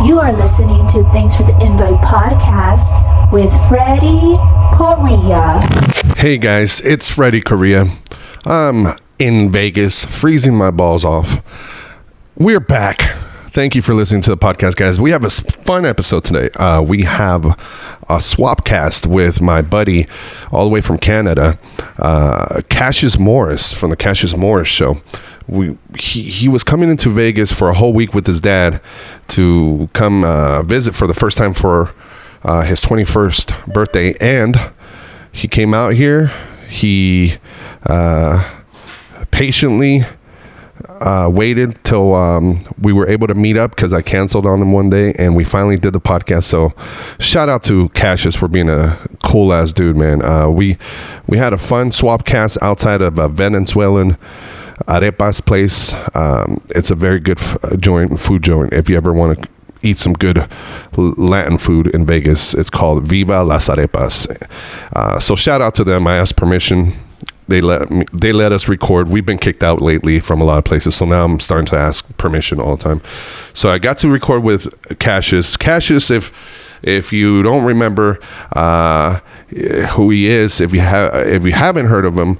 You are listening to Thanks for the Invite podcast with Freddy Correa. Hey guys, it's Freddy Correa. I'm in Vegas, freezing my balls off. We're back. Thank you for listening to the podcast, guys. We have a fun episode today. We have a SwapCast with my buddy all the way from Canada, Cassius Morris from the Cassius Morris Show. He was coming into Vegas for a whole week with his dad to come visit for the first time for his 21st birthday, and he came out here. He patiently waited till we were able to meet up because I canceled on him one day, and we finally did the podcast. So shout out to Cassius for being a cool ass dude, man. We had a fun SwapCast outside of a Venezuelan arepas place. It's a very good food joint. If you ever want to eat some good Latin food in Vegas, it's called Viva las Arepas. So shout out to them. I asked permission. They let us record. We've been kicked out lately from a lot of places, so now I'm starting to ask permission all the time. So I got to record with Cassius. Cassius, if you don't remember who he is, if you haven't heard of him,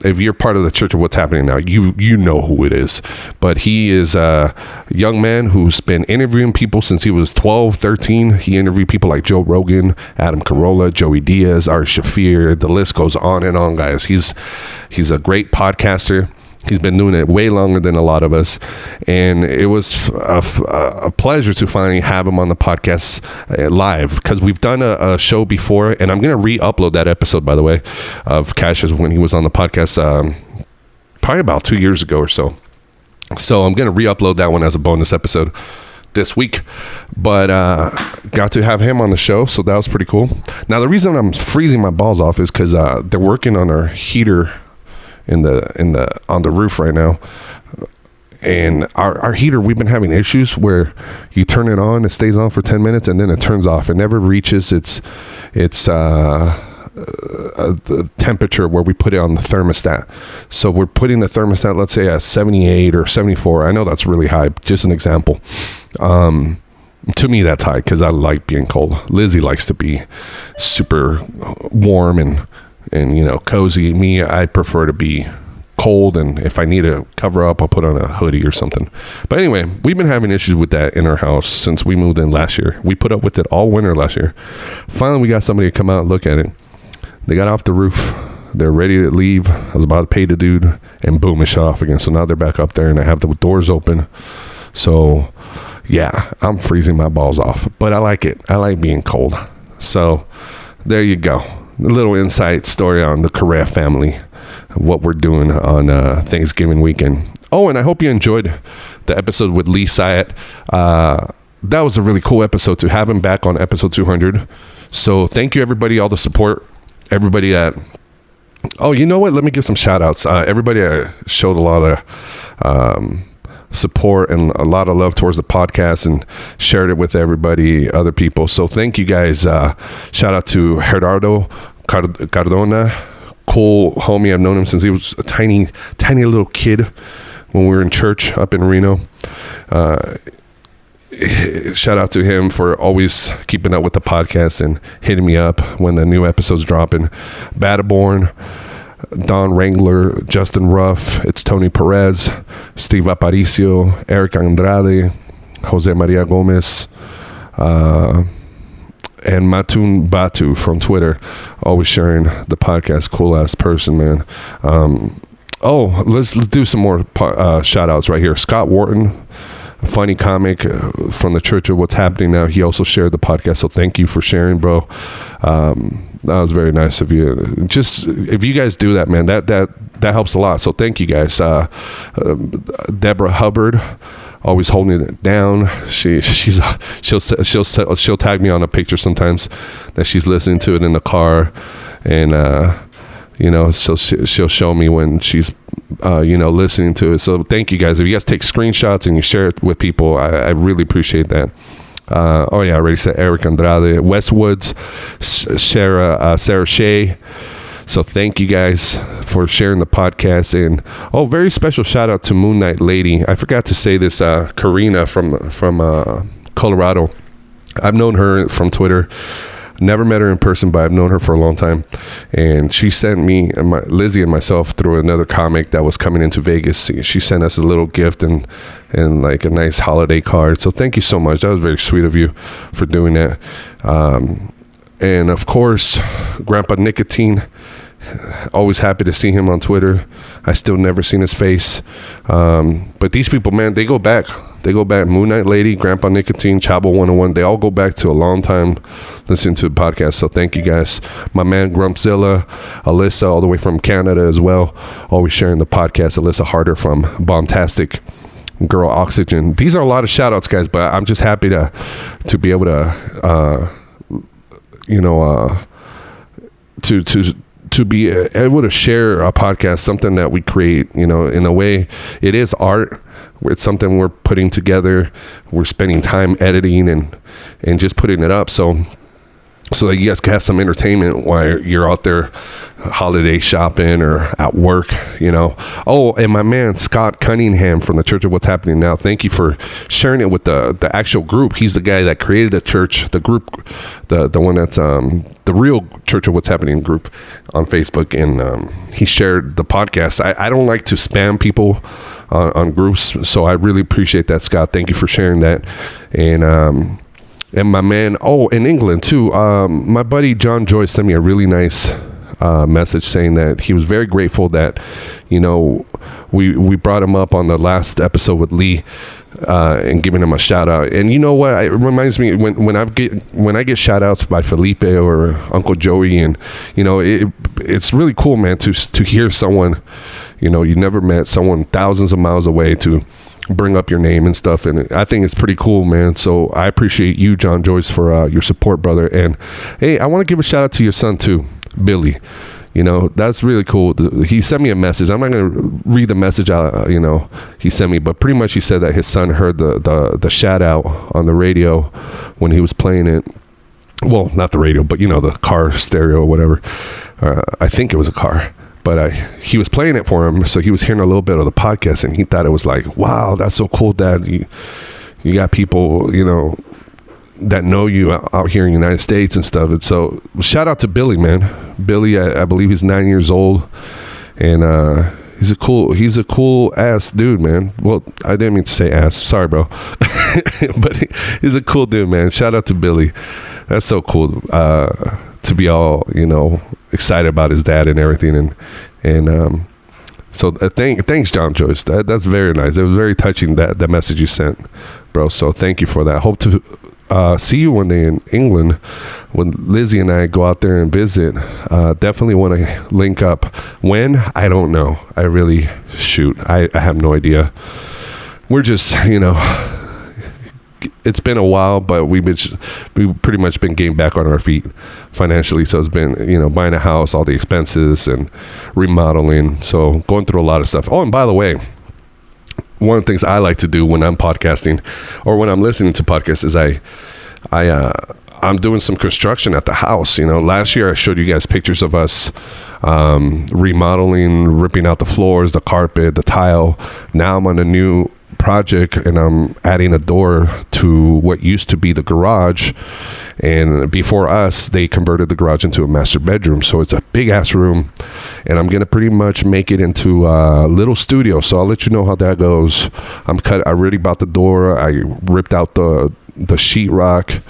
if you're part of the Church of What's Happening Now, you know who it is. But he is a young man who's been interviewing people since he was 12, 13. He interviewed people like Joe Rogan, Adam Carolla, Joey Diaz, Ari Shafir. The list goes on and on, guys. He's a great podcaster. He's been doing it way longer than a lot of us, and it was a pleasure to finally have him on the podcast live, because we've done a show before, and I'm going to re-upload that episode, by the way, of Cassius when he was on the podcast probably about 2 years ago or so. So I'm going to re-upload that one as a bonus episode this week, but got to have him on the show, so that was pretty cool. Now, the reason I'm freezing my balls off is because they're working on our heater on the roof right now, and our heater, we've been having issues where you turn it on, it stays on for 10 minutes, and then it turns off. It never reaches its the temperature where we put it on the thermostat. So we're putting the thermostat, let's say, at 78 or 74. I know that's really high, just an example. To me, that's high because I like being cold. Lizzie likes to be super warm and cozy. Me, I prefer to be cold, and if I need to cover up, I'll put on a hoodie or something. But anyway, we've been having issues with that in our house since we moved in last year. We put up with it all winter last year. Finally, we got somebody to come out and look at it. They got off the roof. They're ready to leave. I was about to pay the dude, and boom, it shut off again. So now they're back up there, and I have the doors open. So yeah, I'm freezing my balls off, but I like it. I like being cold. So there you go. A little insight story on the Correa family, what we're doing on Thanksgiving weekend. Oh, and I hope you enjoyed the episode with Lee Syatt. That was a really cool episode to have him back on episode 200. So thank you, everybody, all the support. Everybody that... Oh, you know what? Let me give some shout outs. Everybody showed a lot of support and a lot of love towards the podcast and shared it with everybody, other people. So thank you guys. Shout out to Gerardo Cardona, cool homie. I've known him since he was a tiny little kid when we were in church up in Reno. Shout out to him for always keeping up with the podcast and hitting me up when the new episodes drop. And Badaborn, Don Wrangler, Justin Ruff, it's Tony Perez, Steve Aparicio, Eric Andrade, Jose Maria Gomez, and Matun Batu from Twitter, always sharing the podcast. Cool ass person, man. Let's do some more shout outs right here. Scott Wharton, a funny comic from the Church of What's Happening Now. He also shared the podcast, so thank you for sharing, bro. That was very nice of you. Just if you guys do that, man, that helps a lot. So thank you guys. Deborah Hubbard, always holding it down. She'll tag me on a picture sometimes that she's listening to it in the car, and she'll show me when she's listening to it. So thank you guys. If you guys take screenshots and you share it with people, I really appreciate that. I already said Eric Andrade, Westwoods, Sarah Shea. So thank you guys for sharing the podcast. And very special shout out to Moon Knight Lady. I forgot to say this. Karina from Colorado. I've known her from Twitter. Never met her in person, but I've known her for a long time. And she sent me, Lizzie and myself, through another comic that was coming into Vegas. She sent us a little gift and like a nice holiday card. So thank you so much. That was very sweet of you for doing that. And of course, Grandpa Nicotine. Always happy to see him on Twitter. I still never seen his face. But these people, man, they go back. Moon Knight Lady, Grandpa Nicotine, Chabo 101. They all go back to a long time listening to the podcast. So thank you guys. My man Grumpzilla, Alyssa, all the way from Canada as well. Always sharing the podcast. Alyssa Harder from Bombtastic, Girl Oxygen. These are a lot of shout outs, guys, but I'm just happy to be able to, to be able to share a podcast, something that we create, in a way. It is art. It's something we're putting together. We're spending time editing and just putting it up. So that you guys can have some entertainment while you're out there holiday shopping or at work, Oh, and my man Scott Cunningham from the Church of What's Happening Now, thank you for sharing it with the actual group. He's the guy that created the church, the group, the one that's the real Church of What's Happening group on Facebook, and he shared the podcast. I don't like to spam people on groups, so I really appreciate that, Scott. Thank you for sharing that. And my man, in England too, my buddy John Joyce sent me a really nice message saying that he was very grateful that, we brought him up on the last episode with Lee, and giving him a shout out. And you know what? It reminds me when I get shout outs by Felipe or Uncle Joey, and it's really cool, man, to hear someone, you never met, someone thousands of miles away, to bring up your name and stuff, and I think it's pretty cool, man. So I appreciate you, John Joyce, for your support, brother. And hey, I want to give a shout out to your son too, Billy. That's really cool. He sent me a message. I'm not going to read the message out, he sent me, but pretty much he said that his son heard the shout out on the radio when he was playing it. Well, not the radio, but the car stereo or whatever. I think it was a car. But he was playing it for him, so he was hearing a little bit of the podcast, and he thought it was like, wow, that's so cool, Dad. You got people, that know you out here in the United States and stuff. And so shout out to Billy, man. Billy, I believe he's 9 years old, and he's a cool ass dude, man. Well, I didn't mean to say ass. Sorry, bro. But he's a cool dude, man. Shout out to Billy. That's so cool. To be all excited about his dad and everything, and so thanks, John Joyce. That's very nice. It was very touching, that message you sent, bro. So thank you for that. Hope to see you one day in England when Lizzie and I go out there and visit. Definitely want to link up. When? I don't know. I really I have no idea. We're just it's been a while, but we've pretty much been getting back on our feet financially. So it's been, buying a house, all the expenses and remodeling. So going through a lot of stuff. Oh, and by the way, one of the things I like to do when I'm podcasting or when I'm listening to podcasts is I'm doing some construction at the house. Last year I showed you guys pictures of us remodeling, ripping out the floors, the carpet, the tile. Now I'm on a new project, and I'm adding a door to what used to be the garage, and before us they converted the garage into a master bedroom, so it's a big ass room, and I'm gonna pretty much make it into a little studio. So I'll let you know how that goes. I already bought the door. I ripped out the sheetrock.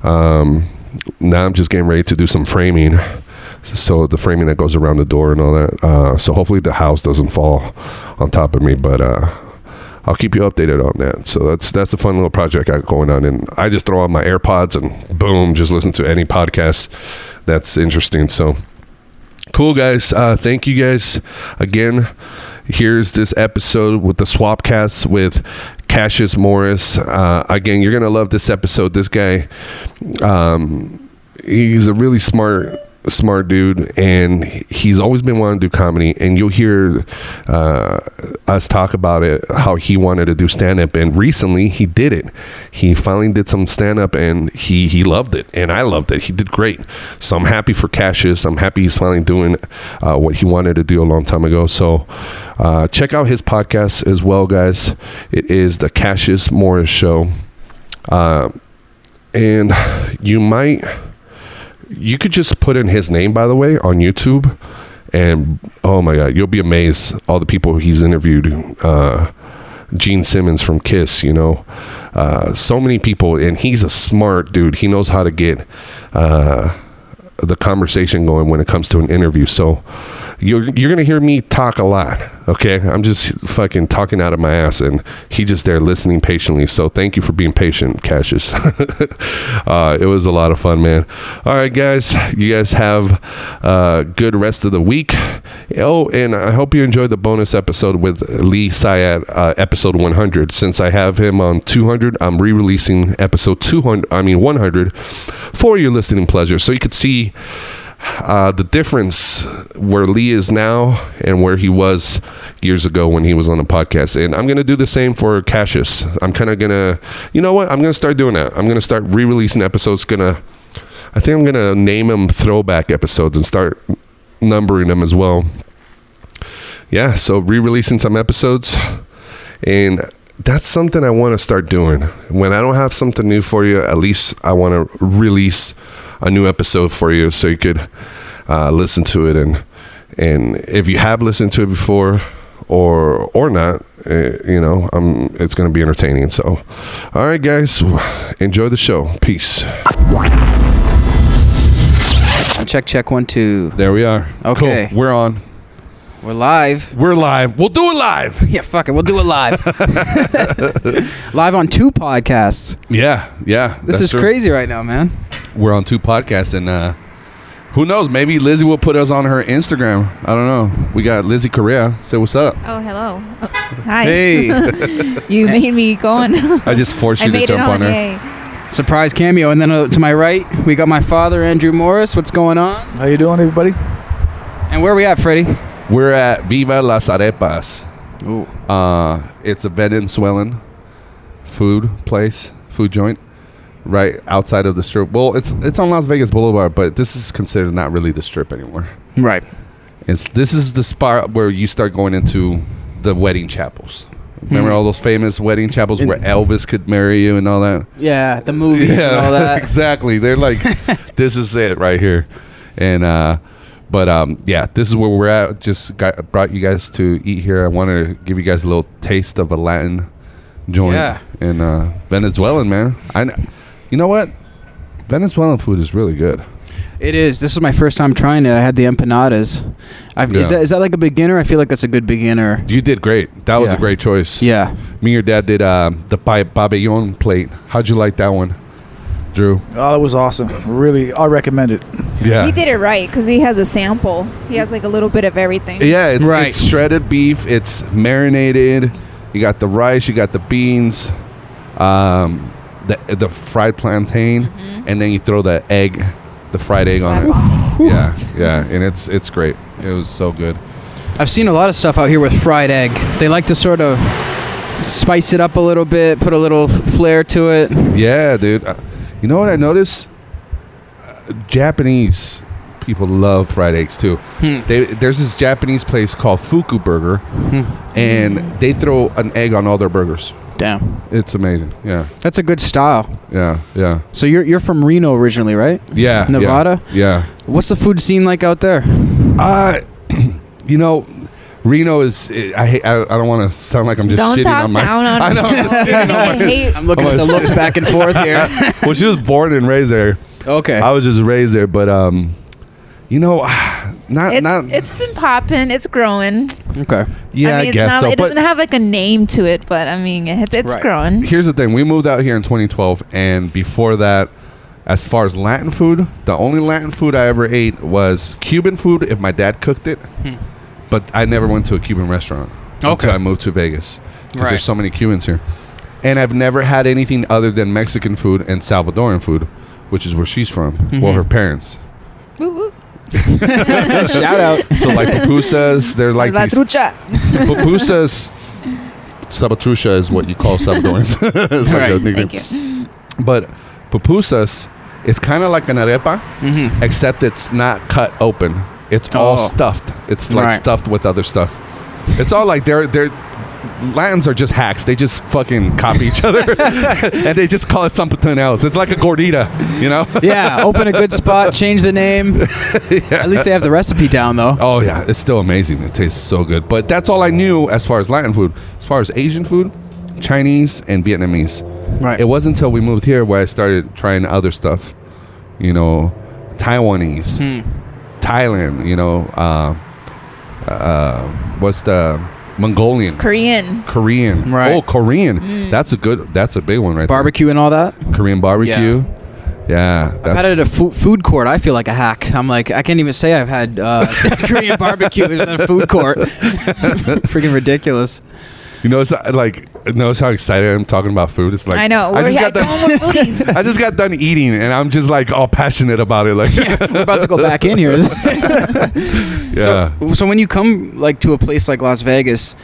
Now I'm just getting ready to do some framing, so the framing that goes around the door and all that, so hopefully the house doesn't fall on top of me, but I'll keep you updated on that. So that's a fun little project I got going on, and I just throw on my AirPods and boom, just listen to any podcast that's interesting. So cool, guys. Thank you guys again. Here's this episode with the SwapCast with Cassius Morris. Again, you're gonna love this episode. This guy, he's a really smart dude, and he's always been wanting to do comedy, and you'll hear us talk about it, how he wanted to do stand-up, and recently he did it. He finally did some stand-up, and he loved it, and I loved it. He did great. So I'm happy for Cassius. I'm happy he's finally doing what he wanted to do a long time ago. So check out his podcast as well, guys. It is the Cassius Morris Show. And you could just put in his name, by the way, on YouTube, and oh my God, you'll be amazed all the people he's interviewed. Gene Simmons from Kiss, so many people, and he's a smart dude. He knows how to get the conversation going when it comes to an interview. So you're gonna hear me talk a lot, okay? I'm just fucking talking out of my ass, and he just there listening patiently. So thank you for being patient, Cassius. It was a lot of fun, man. All right, guys, you guys have a good rest of the week. Oh, and I hope you enjoyed the bonus episode with Lee Syed, episode 100. Since I have him on 200, I'm re-releasing episode 100 for your listening pleasure, so you could see the difference where Lee is now and where he was years ago when he was on the podcast. And I'm going to do the same for Cassius. I'm kind of going to, you know what? I'm going to start doing that. I'm going to start re-releasing episodes. I think I'm going to name them throwback episodes and start numbering them as well. Yeah, so re-releasing some episodes. And that's something I want to start doing. When I don't have something new for you, at least I want to release a new episode for you so you could listen to it. And if you have listened to it before or not, it's going to be entertaining. So, all right, guys, enjoy the show. Peace. Check 1 2. There we are. Okay. Cool. We're on. We're live. We'll do it live. Yeah, fuck it. We'll do it live. Live on 2 podcasts. Yeah. This is true. Crazy right now, man. We're on 2 podcasts, and who knows? Maybe Lizzie will put us on her Instagram. I don't know. We got Lizzie Correa. Say what's up. Oh, hello. Oh, hi. Hey. You made me go on. I just forced you to jump on her. Yay. Surprise cameo. And then to my right, we got my father, Andrew Morris. What's going on? How you doing, everybody? And where are we at, Freddy? We're at Viva Las Arepas. Ooh. It's a Venezuelan food joint, right outside of the strip. Well, it's on Las Vegas Boulevard, but this is considered not really the strip anymore. Right. This is the spot where you start going into the wedding chapels. Remember all those famous wedding chapels where Elvis could marry you and all that? Yeah, the movies and all that. Exactly. They're like, this is it right here. And this is where we're at. Just brought you guys to eat here. I want to give you guys a little taste of a Latin joint. Yeah. And Venezuelan, man. You know what? Venezuelan food is really good. It is. This was my first time trying it. I had the empanadas. Is that like a beginner? I feel like that's a good beginner. You did great. That was a great choice. Yeah. Me and your dad did the pabellon plate. How'd you like that one, Drew? Oh, it was awesome. Really, I recommend it. Yeah. He did it right because he has a sample. He has like a little bit of everything. Yeah, it's shredded beef. It's marinated. You got the rice. You got the beans. The fried plantain, and then you throw the egg, the fried egg on it. Yeah, and it's great. It was so good. I've seen a lot of stuff out here with fried egg. They like to sort of spice it up a little bit, put a little flair to it. Yeah, dude. You know what I noticed? Japanese people love fried eggs too. There's this Japanese place called Fuku Burger, and they throw an egg on all their burgers. Damn. It's amazing. Yeah. That's a good style. Yeah. So you're from Reno originally, right? Yeah. Nevada? Yeah. What's the food scene like out there? Reno is. I don't want to sound like I'm just Don't shitting talk on my. down on I know. I'm just shitting on my. I'm looking at the looks back and forth here. Well, she was born and raised there. Okay. I was just raised there, but It's been popping. It's growing. Okay. Yeah, I guess so. It doesn't have like a name to it, but I mean, it's growing. Here's the thing: we moved out here in 2012, and before that, as far as Latin food, the only Latin food I ever ate was Cuban food if my dad cooked it. But I never went to a Cuban restaurant until I moved to Vegas because there's so many Cubans here, and I've never had anything other than Mexican food and Salvadoran food, which is where she's from. Well, her parents. Woo woo. Shout out. So like pupusas, they're like these pupusas. Salvatrucha is what you call Salvadorans. Thank you. But pupusas is kind of like an arepa, except it's not cut open. It's all stuffed. It's like stuffed with other stuff. It's all like they're Latins are just hacks. They just fucking copy each other, and they just call it something else. It's like a gordita, you know? Yeah, open a good spot, change the name. At least they have the recipe down, though. Oh yeah, it's still amazing. It tastes so good. But that's all I knew as far as Latin food. As far as Asian food, Chinese and Vietnamese. Right. It wasn't until we moved here where I started trying other stuff. You know, Taiwanese, Thailand. You know, what's the Mongolian? Korean. Right. Oh, Korean. That's a big one right Barbecue and all that. there. Korean barbecue. Yeah. I've had it at a food court. I feel like a hack. I'm like, I can't even say I've had Korean barbecue in a food court. Freaking ridiculous. You notice how excited I am talking about food? It's like I know. We're foodies. I just got done eating, and I'm just like all passionate about it. Like, We're about to go back in here. yeah. So when you come like to a place like Las Vegas,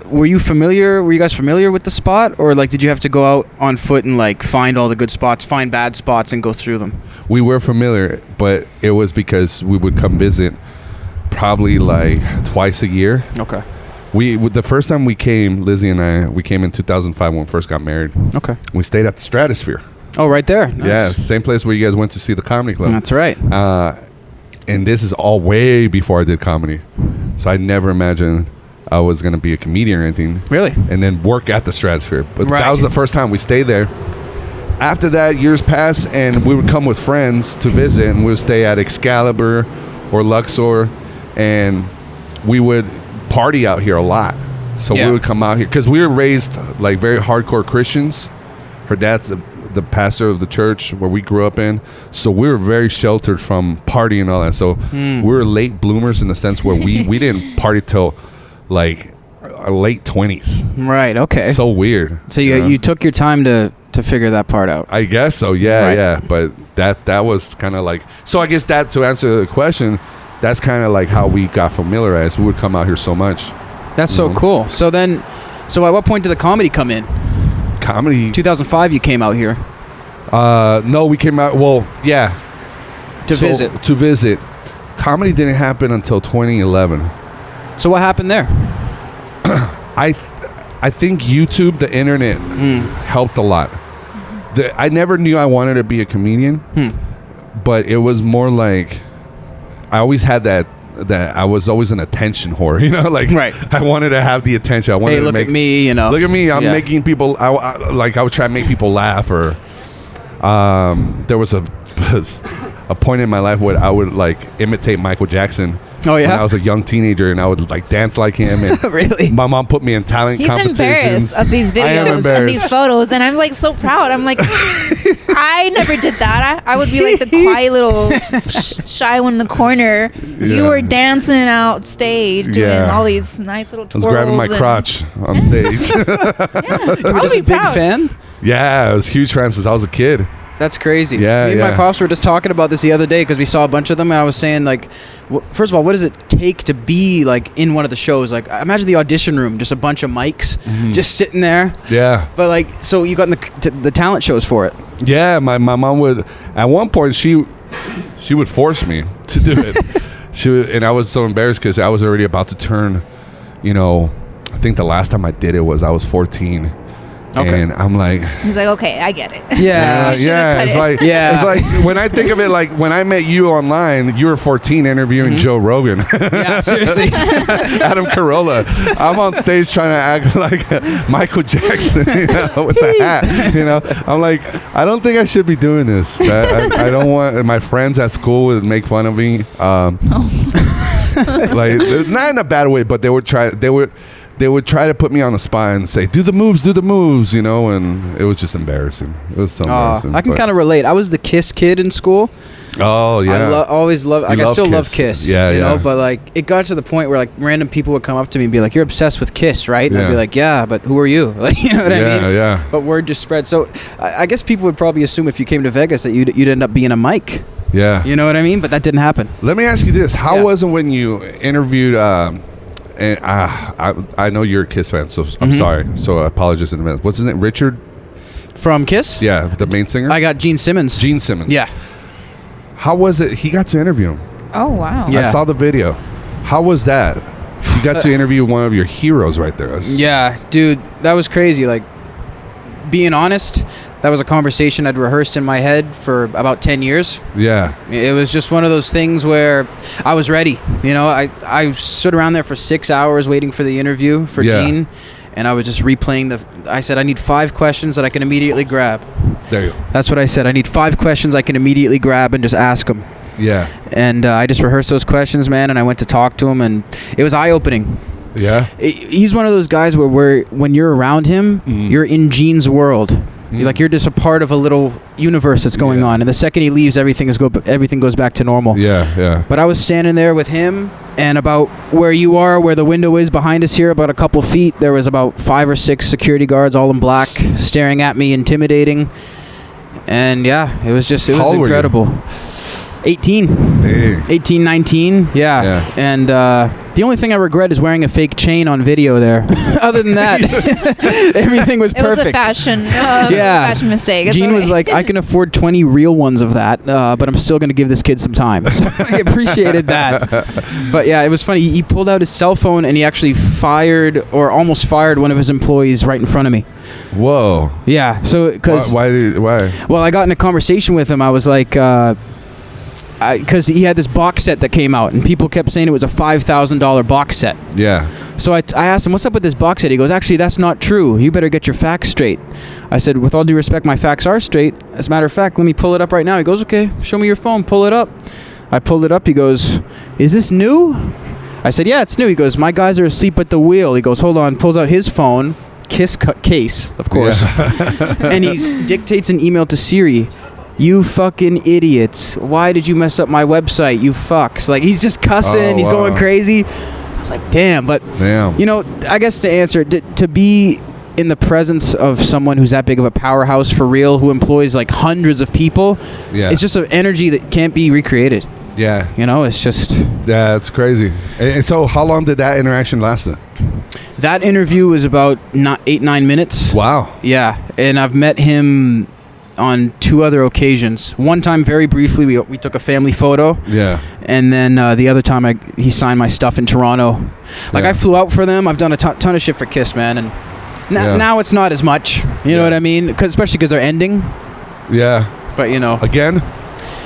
were you guys familiar with the spot, or like did you have to go out on foot and like find all the good spots, find bad spots, and go through them? We were familiar, but it was because we would come visit probably like twice a year. Okay. The first time we came, Lizzie and I, we came in 2005 when we first got married. Okay. We stayed at the Stratosphere. Oh, right there. Nice. Yeah, same place where you guys went to see the comedy club. That's right. And this is all way before I did comedy. So I never imagined I was going to be a comedian or anything. Really? And then work at the Stratosphere. But Right. that was the first time we stayed there. After that, years passed, and we would come with friends to visit, and we would stay at Excalibur or Luxor, and we would party out here a lot. So we would come out here because we were raised like very hardcore Christians. Her dad's the pastor of the church where we grew up in, so we were very sheltered from partying and all that. So we were late bloomers in the sense where we didn't party till like our late 20s. Right. Okay. So weird. So you took your time to figure that part out. I guess so. Yeah, Right. yeah. But that was kind of like, so I guess that, to answer the question, that's kind of like how we got familiarized. We would come out here so much. That's so cool. So at what point did the comedy come in? Comedy. 2005 you came out here. No, we came out. Well, yeah. To visit. To visit. Comedy didn't happen until 2011. So what happened there? I think YouTube, the internet, helped a lot. I never knew I wanted to be a comedian, but it was more like I always had that I was always an attention whore, you know, like right. I wanted to have the attention. I wanted to look at me, you know. Look at me, I'm making people. I would try to make people laugh, or there was a point in my life where I would like imitate Michael Jackson. Oh yeah. When I was a young teenager, and I would like dance like him. And really? My mom put me in talent competitions. He's embarrassed of these videos and these photos, and I'm like so proud. I'm like, I never did that. I would be like the quiet little shy one in the corner. Yeah. You were dancing out stage, doing all these nice little twirls. I was grabbing my crotch on stage. You were just a big fan? Yeah, I was a huge fan since I was a kid. That's crazy. Yeah, Me and my pops were just talking about this the other day because we saw a bunch of them, and I was saying, like, first of all, what does it take to be, like, in one of the shows? Like, imagine the audition room, just a bunch of mics just sitting there. Yeah. But, like, so you got in the talent shows for it. Yeah, my mom would, at one point, she would force me to do it. And I was so embarrassed because I was already about to turn, you know, I think the last time I did it was I was 14. Okay. And I'm like, he's like, okay, I get it. Yeah. It's like, it's like when I think of it, like when I met you online, you were 14 interviewing Joe Rogan. Yeah, seriously. Adam Carolla. I'm on stage trying to act like Michael Jackson, you know, with the hat. You know, I'm like, I don't think I should be doing this. I don't want my friends at school would make fun of me. Like, not in a bad way, but they would try to put me on the spot and say, do the moves, you know, and it was just embarrassing. It was so embarrassing. I can kind of relate. I was the Kiss kid in school. Oh, yeah. I always love, like, I still love Kiss. Yeah, you know, but, like, it got to the point where, like, random people would come up to me and be like, you're obsessed with Kiss, right? And I'd be like, yeah, but who are you? Like, you know what I mean? Yeah. But word just spread. So I guess people would probably assume if you came to Vegas that you'd end up being a mic. Yeah. You know what I mean? But that didn't happen. Let me ask you this. How was it when you interviewed, and I know you're a Kiss fan, so I'm sorry. So I apologize in advance. What's his name? Richard? From Kiss? Yeah, the main singer? I got Gene Simmons. Yeah. How was it? He got to interview him. Oh, wow. Yeah. I saw the video. How was that? You got to interview one of your heroes right there. Yeah, dude, that was crazy. Like, being honest, that was a conversation I'd rehearsed in my head for about 10 years. Yeah. It was just one of those things where I was ready. You know, I stood around there for 6 hours waiting for the interview for Gene, and I was just replaying I said, I need 5 questions that I can immediately grab. There you go. That's what I said. I need 5 questions I can immediately grab and just ask them. Yeah. And I just rehearsed those questions, man, and I went to talk to him, and it was eye-opening. Yeah. He's one of those guys where when you're around him, you're in Gene's world. You're just a part of a little universe that's going on, and the second he leaves, everything goes back to normal. Yeah. But I was standing there with him, and about where you are, where the window is behind us here, about a couple feet, there was about 5 or 6 security guards, all in black, staring at me, intimidating. And yeah, it was incredible. 18, 19, yeah. And the only thing I regret is wearing a fake chain on video there. Other than that, everything was perfect. It was a fashion mistake. It's Gene was like, I can afford 20 real ones of that, but I'm still going to give this kid some time. So I appreciated that. But yeah, it was funny. He pulled out his cell phone and he actually almost fired one of his employees right in front of me. Whoa. Yeah. So because why? Well, I got in a conversation with him. I was like, because he had this box set that came out, and people kept saying it was a $5,000 box set. Yeah. So I asked him, what's up with this box set? He goes, actually, that's not true. You better get your facts straight. I said, with all due respect, my facts are straight. As a matter of fact, let me pull it up right now. He goes, okay, show me your phone. Pull it up. I pulled it up. He goes, is this new? I said, yeah, it's new. He goes, my guys are asleep at the wheel. He goes, hold on. Pulls out his phone, case, of course. Yeah. And he dictates an email to Siri. You fucking idiots. Why did you mess up my website? You fucks. Like, he's just cussing. He's going crazy. I was like, damn. But, you know, I guess to answer, to be in the presence of someone who's that big of a powerhouse for real, who employs like hundreds of people, it's just an energy that can't be recreated. Yeah. You know, it's just... Yeah, it's crazy. And so how long did that interaction last then? That interview was about 8-9 minutes. Wow. Yeah. And I've met him on 2 other occasions. One time, very briefly, we took a family photo. Yeah. And then the other time, he signed my stuff in Toronto. Like, I flew out for them. I've done a ton of shit for Kiss, man. And now it's not as much. You know what I mean? Especially because they're ending. Yeah. But, you know. Again?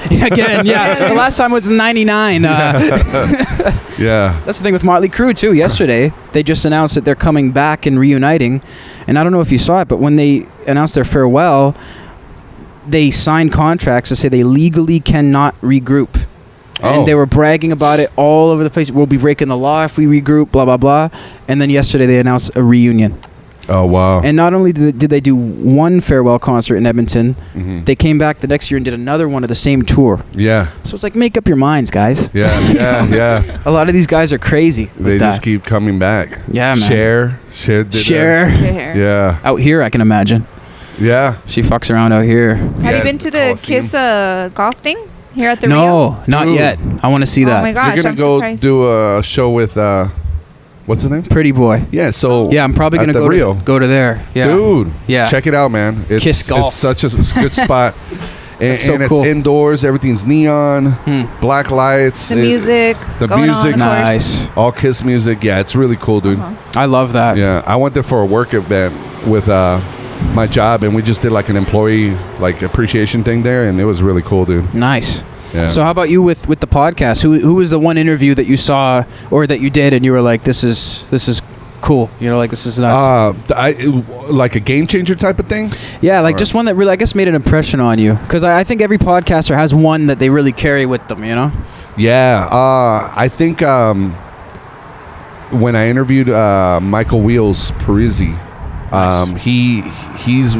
Again, yeah. The last time was in 99. Yeah. That's the thing with Motley Crue, too. Yesterday, they just announced that they're coming back and reuniting. And I don't know if you saw it, but when they announced their farewell, they signed contracts to say they legally cannot regroup. And they were bragging about it all over the place. We'll be breaking the law if we regroup, blah, blah, blah. And then yesterday they announced a reunion. Oh, wow. And not only did they do one farewell concert in Edmonton, they came back the next year and did another one of the same tour. Yeah. So it's like, make up your minds, guys. Yeah. A lot of these guys are crazy. They just keep coming back. Yeah, man. Cher. Yeah. Out here, I can imagine. Yeah. She fucks around out here. Have you been to the Kiss golf thing here at the Rio? No, not yet. I want to see that. Oh my gosh, You're going to go do a show with, what's his name? Pretty Boy. Yeah, so. Yeah, I'm probably going to go to there. Yeah. Dude. Yeah. Check it out, man. Kiss golf. It's such a good spot. And so it's cool. indoors. Everything's neon, black lights. The music. Nice. All Kiss music. Yeah, it's really cool, dude. I love that. Yeah, I went there for a work event with my job, and we just did like an employee like appreciation thing there, and it was really cool, dude. Nice. Yeah. So how about you with the podcast? Who was the one interview that you saw or that you did and you were like, this is cool, you know, like this is nuts? Like a game changer type of thing? Yeah, like just one that really, I guess, made an impression on you. Because I think every podcaster has one that they really carry with them, you know? Yeah, I think when I interviewed Michael Wheels Parisi, he's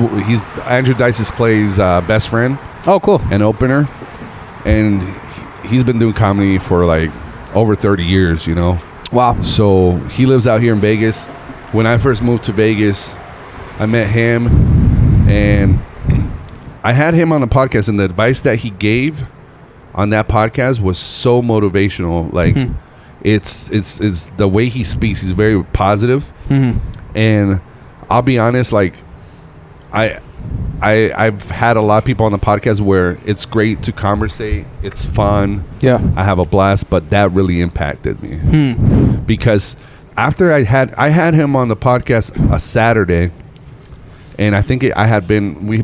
Andrew Dice Clay's best friend. Oh, cool. And opener. And he's been doing comedy for like over 30 years, you know? Wow. So he lives out here in Vegas. When I first moved to Vegas, I met him and I had him on the podcast, and the advice that he gave on that podcast was so motivational. Like it's the way he speaks. He's very positive. And I'll be honest, like I've had a lot of people on the podcast where it's great to conversate. It's fun. Yeah. I have a blast, but that really impacted me because after I had him on the podcast a Saturday, and I think we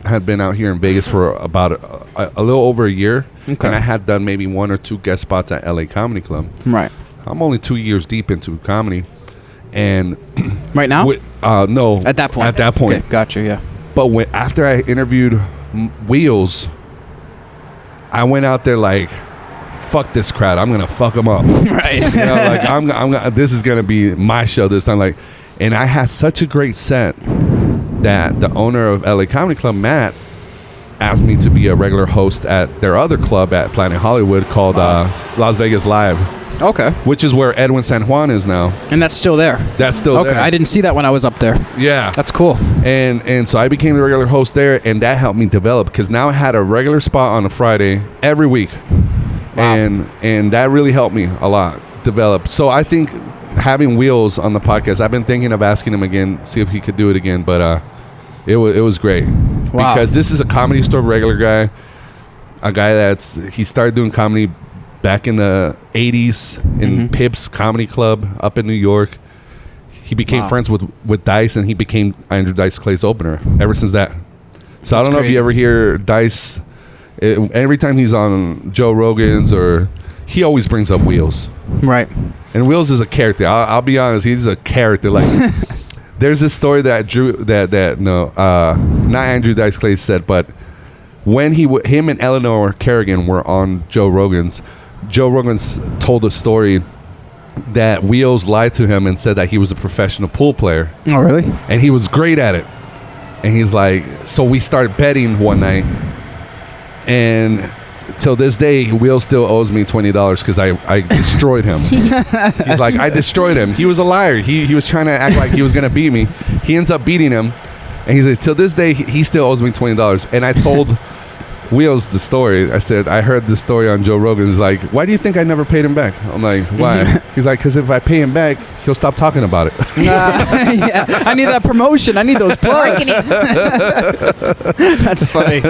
had been out here in Vegas for about a little over a year, and I had done maybe 1 or 2 guest spots at LA Comedy Club. Right. I'm only 2 years deep into comedy, and right now, no, at that point. Okay, gotcha. Yeah. But after I interviewed Wheels, I went out there like, fuck this crowd, I'm gonna fuck them up. Right. You know, like I'm this is gonna be my show this time. Like, and I had such a great set that the owner of LA Comedy Club, Matt, asked me to be a regular host at their other club at Planet Hollywood called Las Vegas Live. Okay. Which is where Edwin San Juan is now. And that's still there. That's still there. Okay, I didn't see that when I was up there. Yeah. That's cool. And so I became the regular host there, and that helped me develop because now I had a regular spot on a Friday every week. Wow. And that really helped me a lot develop. So I think having Wheels on the podcast, I've been thinking of asking him again, see if he could do it again, but it was great. Wow. Because this is a Comedy Store regular guy, a guy he started doing comedy back in the 80s in Pips Comedy Club up in New York. He became friends with Dice, and he became Andrew Dice Clay's opener ever since that. So I don't know if you ever hear Dice. Every time he's on Joe Rogan's, or he always brings up Wheels. Right. And Wheels is a character. I'll be honest, he's a character. Like, there's this story that not Andrew Dice Clay said, but when him and Eleanor Kerrigan were on Joe Rogan's told a story that Wheels lied to him and said that he was a professional pool player. Oh, really? And he was great at it. And he's like, so we started betting one night, and till this day, Wheels still owes me $20 because I destroyed him. He's like, I destroyed him. He was a liar. He was trying to act like he was going to beat me. He ends up beating him. And he's like, till this day, he still owes me $20. And I told Wheels the story. I said, I heard this story on Joe Rogan. He's like, why do you think I never paid him back? I'm like, why? He's like, because if I pay him back, he'll stop talking about it. Yeah, I need that promotion. I need those plugs. That's funny.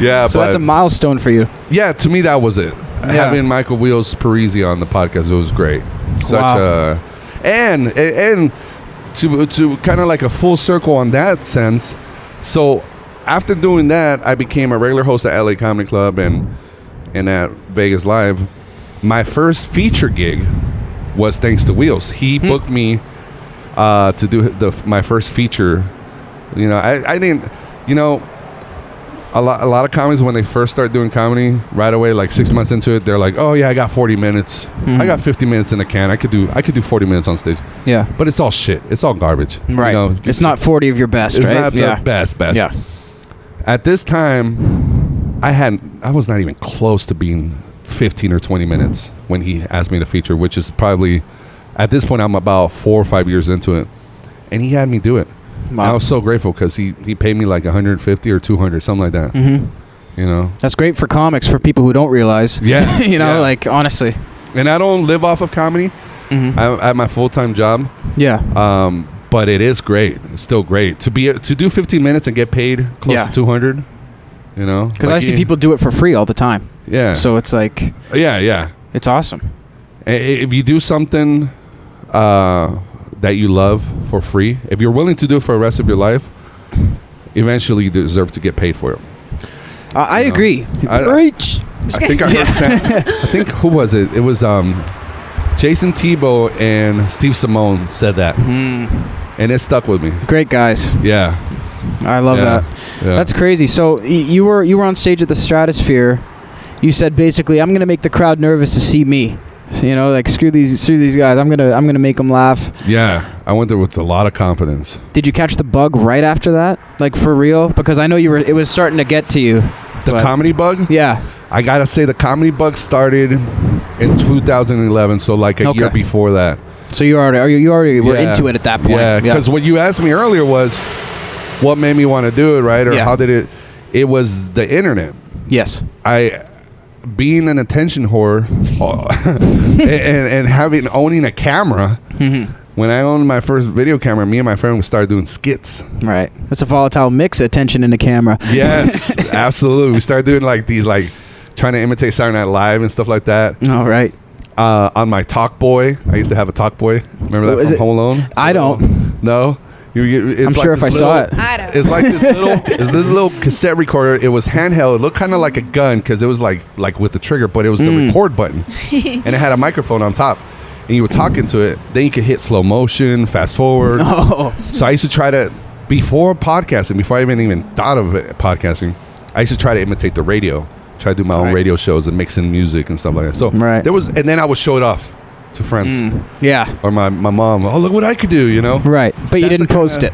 Yeah, so that's a milestone for you. Yeah, to me that was it. Yeah. Having Michael Wheels Parisi on the podcast, it was great. And to kind of like a full circle on that sense. So after doing that, I became a regular host at LA Comedy Club and at Vegas Live. My first feature gig was thanks to Wheels. He booked me to do my first feature. You know, I didn't. You know, a lot of comedies, when they first start doing comedy, right away, like 6 months into it, they're like, "Oh yeah, I got 40 minutes. I got 50 minutes in the can. I could do 40 minutes on stage." Yeah, but it's all shit. It's all garbage. Right. You know, it's not 40 of your best. It's right? not the best. Yeah. At this time, I was not even close to being 15 or 20 minutes when he asked me to feature, which is probably, at this point, I'm about 4 or 5 years into it, and he had me do it. Wow. I was so grateful because he paid me like 150 or 200, something like that. You know, that's great for comics, for people who don't realize. Yeah. You know, like, honestly. And I don't live off of comedy. I have my full-time job. Yeah. But it is great. It's still great to do 15 minutes and get paid close to 200. You know, because I see people do it for free all the time. Yeah. So it's like, it's awesome. If you do something that you love for free, if you're willing to do it for the rest of your life, eventually you deserve to get paid for it. I agree. Preach. I think I heard Sam. I think, who was it? It was Jason Tebow and Steve Simone said that, and it stuck with me. Great guys. Yeah, I love that. Yeah. That's crazy. So you were on stage at the Stratosphere. You said basically, I'm gonna make the crowd nervous to see me. So, you know, like, screw these guys. I'm gonna make them laugh. Yeah, I went there with a lot of confidence. Did you catch the bug right after that? Like, for real? Because I know it was starting to get to you. The comedy bug? Yeah. I gotta say, the comedy bug started in 2011, so like a year before that. So you already were into it at that point. Yeah, because what you asked me earlier was what made me want to do it, right? Or how did it was the internet. Yes. Being an attention whore and owning a camera. When I owned my first video camera, me and my friend would start doing skits. Right. That's a volatile mix of attention and a camera. Yes, absolutely. We started doing like these, like, trying to imitate Saturday Night Live and stuff like that. Oh, right. On my Talk Boy, I used to have a Talk Boy. Remember that from Home Alone? I don't. No. I'm sure if I saw it. I don't. It's like this little cassette recorder. It was handheld. It looked kind of like a gun because it was like with the trigger, but it was the record button, and it had a microphone on top. And you would talk into it. Then you could hit slow motion, fast forward. Oh. So I used to try to, before podcasting, before I even thought of podcasting, I used to try to imitate the radio. Try to do my own radio shows and mix in music and stuff like that. So there was, and then I would show it off to friends. Yeah. Or my mom. Oh, look what I could do, you know? Right. But you didn't post it.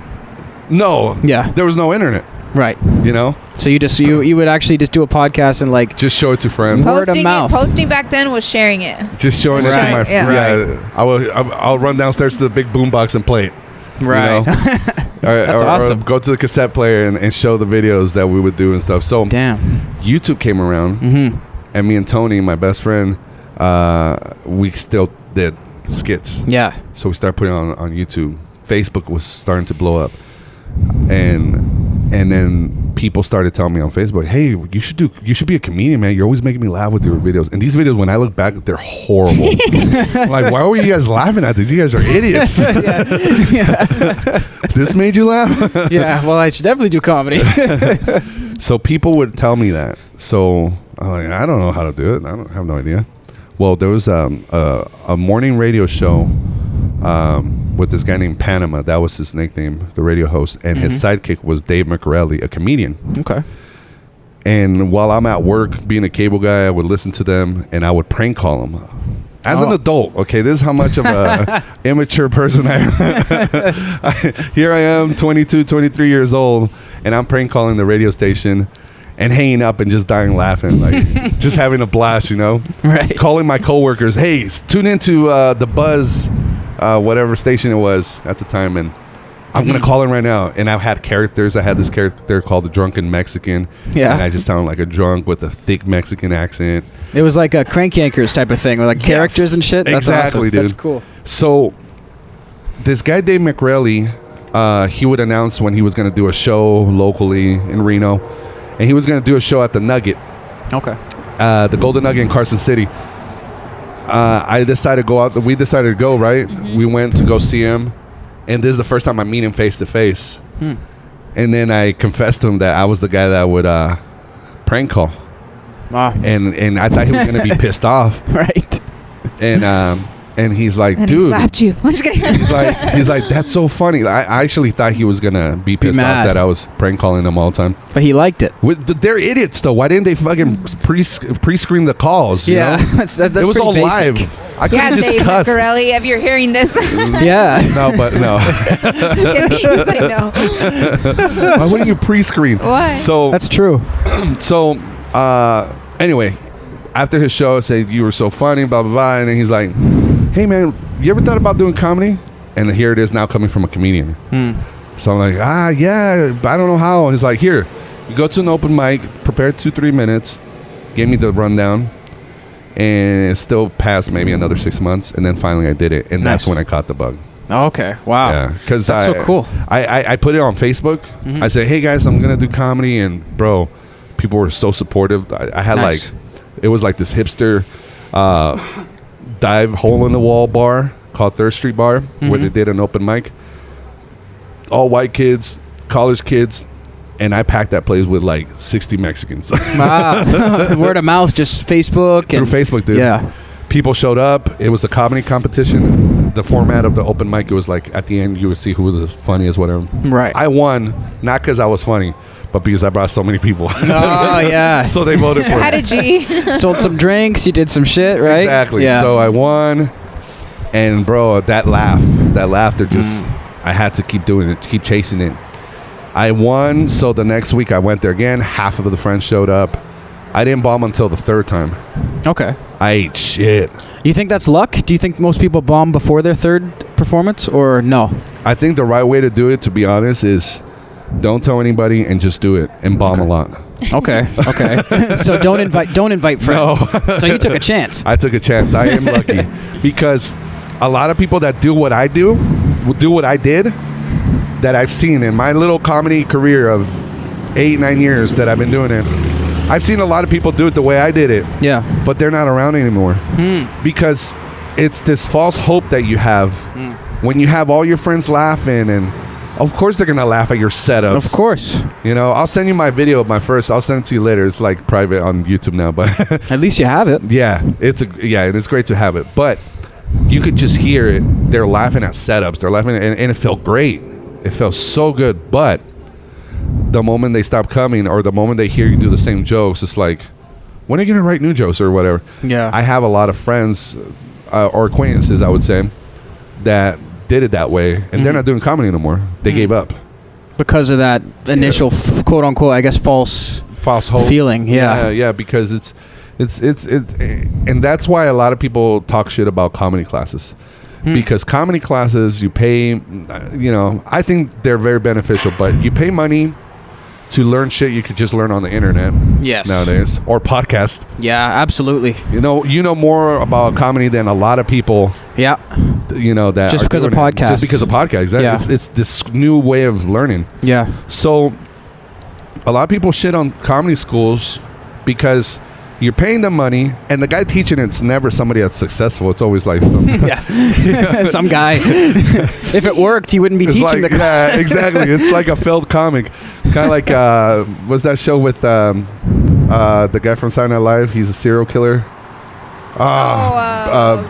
No. Yeah. There was no internet. Right. You know? So you would actually just do a podcast and like just show it to friends. Word of mouth. Posting back then was sharing it. Just showing it to my friends. Yeah. I'll run downstairs to the big boombox and play it. Right. You know? That's awesome. Or go to the cassette player and show the videos that we would do and stuff. So YouTube came around, and me and Tony, my best friend, we still did skits. Yeah. So we started putting it on YouTube. Facebook was starting to blow up, and then people started telling me on Facebook, "Hey, you should be a comedian, man. You're always making me laugh with your videos." And these videos, when I look back, they're horrible. Like, why were you guys laughing at this? You guys are idiots. This made you laugh? Yeah. Well, I should definitely do comedy. So people would tell me that. So I'm like, I don't know how to do it. I have no idea. Well, there was a morning radio show with this guy named Panama. That was his nickname, the radio host. And his sidekick was Dave McCarelli, a comedian. Okay. And while I'm at work being a cable guy, I would listen to them and I would prank call them. As an adult, okay, this is how much of a immature person I am. Here I am, 22, 23 years old, and I'm prank calling the radio station and hanging up and just dying laughing, like just having a blast, you know? Right. Calling my coworkers, hey, tune into the Buzz, whatever station it was at the time, and I'm going to call in right now. And I've had characters. I had this character called the Drunken Mexican. Yeah. And I just sound like a drunk with a thick Mexican accent. It was like a Crank Yankers type of thing with like characters and shit. That's exactly, awesome. Dude. That's cool. So this guy, Dave McCarelli, he would announce when he was going to do a show locally in Reno. And he was going to do a show at the Nugget. Okay. The Golden Nugget in Carson City. I decided to go out. We decided to go, right? We went to go see him. And this is the first time I meet him face to face. And then I confessed to him that I was the guy that would prank call. Wow. And I thought he was going to be pissed off. Right. And he's like, and dude. He slapped you. I'm just kidding. He's like, that's so funny. I actually thought he was going to be pissed off that I was prank calling them all the time. But he liked it. They're idiots, though. Why didn't they fucking pre-screen the calls? You know? That's it was all basic. live. I could have just Dave cussed. McCarelli, if you're hearing this. Yeah. No, but no. Just kidding. You said no. Why wouldn't you pre-screen? Why? So that's true. So anyway, after his show, I said, you were so funny, blah, blah, blah. And then he's like, hey, man, you ever thought about doing comedy? And here it is now coming from a comedian. So I'm like, yeah, but I don't know how. He's like, here, you go to an open mic, prepare 2-3 minutes, gave me the rundown. And it still passed maybe another 6 months. And then finally I did it. And that's when I caught the bug. Oh, okay. Wow. Yeah. Because that's so cool. I put it on Facebook. I said, hey, guys, I'm going to do comedy. And, bro, people were so supportive. I had it was like this hipster dive hole-in-the-wall bar called Third Street Bar where they did an open mic. All white kids, college kids. And I packed that place with like 60 Mexicans. Wow. Word of mouth, just Facebook. Through Facebook, dude. Yeah. People showed up. It was a comedy competition. The format of the open mic, it was like at the end you would see who was the funniest, whatever. Right. I won, not because I was funny, but because I brought so many people. Oh, yeah. So they voted for me. Had a G. Sold some drinks. You did some shit, right? Exactly. Yeah. So I won. And, bro, that laughter just, I had to keep doing it, keep chasing it. I won, so the next week I went there again. Half of the friends showed up. I didn't bomb until the third time. Okay. I ate shit. You think that's luck? Do you think most people bomb before their third performance, or no? I think the right way to do it, to be honest, is don't tell anybody and just do it and bomb a lot. Okay. So don't invite friends. No. So you took a chance. I took a chance. I am lucky because a lot of people that do what I do will do what I did. That I've seen in my little comedy career of 8-9 years that I've been doing it, I've seen a lot of people do it the way I did it. Yeah. But they're not around anymore. Because it's this false hope that you have when you have all your friends laughing, and of course they're gonna laugh at your setups. Of course. You know, I'll send you my video of my first. I'll send it to you later. It's like private on YouTube now, but At least you have it. yeah, and it's great to have it. But you could just hear it. They're laughing at setups. They're laughing, and it felt great. It felt so good. But the moment they stop coming, or the moment they hear you do the same jokes, it's like, when are you gonna write new jokes or whatever? Yeah. I have a lot of friends or acquaintances, I would say, that did it that way, and they're not doing comedy anymore. They gave up Because of that initial quote unquote, I guess, false hope feeling. Yeah. because it's and that's why a lot of people talk shit about comedy classes. Because comedy classes, you pay, I think they're very beneficial, but you pay money to learn shit you could just learn on the internet. Yes. Nowadays, or podcast. Yeah, absolutely. You know more about comedy than a lot of people. Yeah. That Just are because of doing it. podcasts. Just because of podcasts. Yeah. It's this new way of learning. Yeah. So a lot of people shit on comedy schools because you're paying them money, and the guy teaching it's never somebody that's successful. It's always like Some guy. If it worked, he wouldn't be teaching the class. Yeah, exactly. It's like a failed comic. Kind of like what's that show with the guy from Saturday Night Live? He's a serial killer.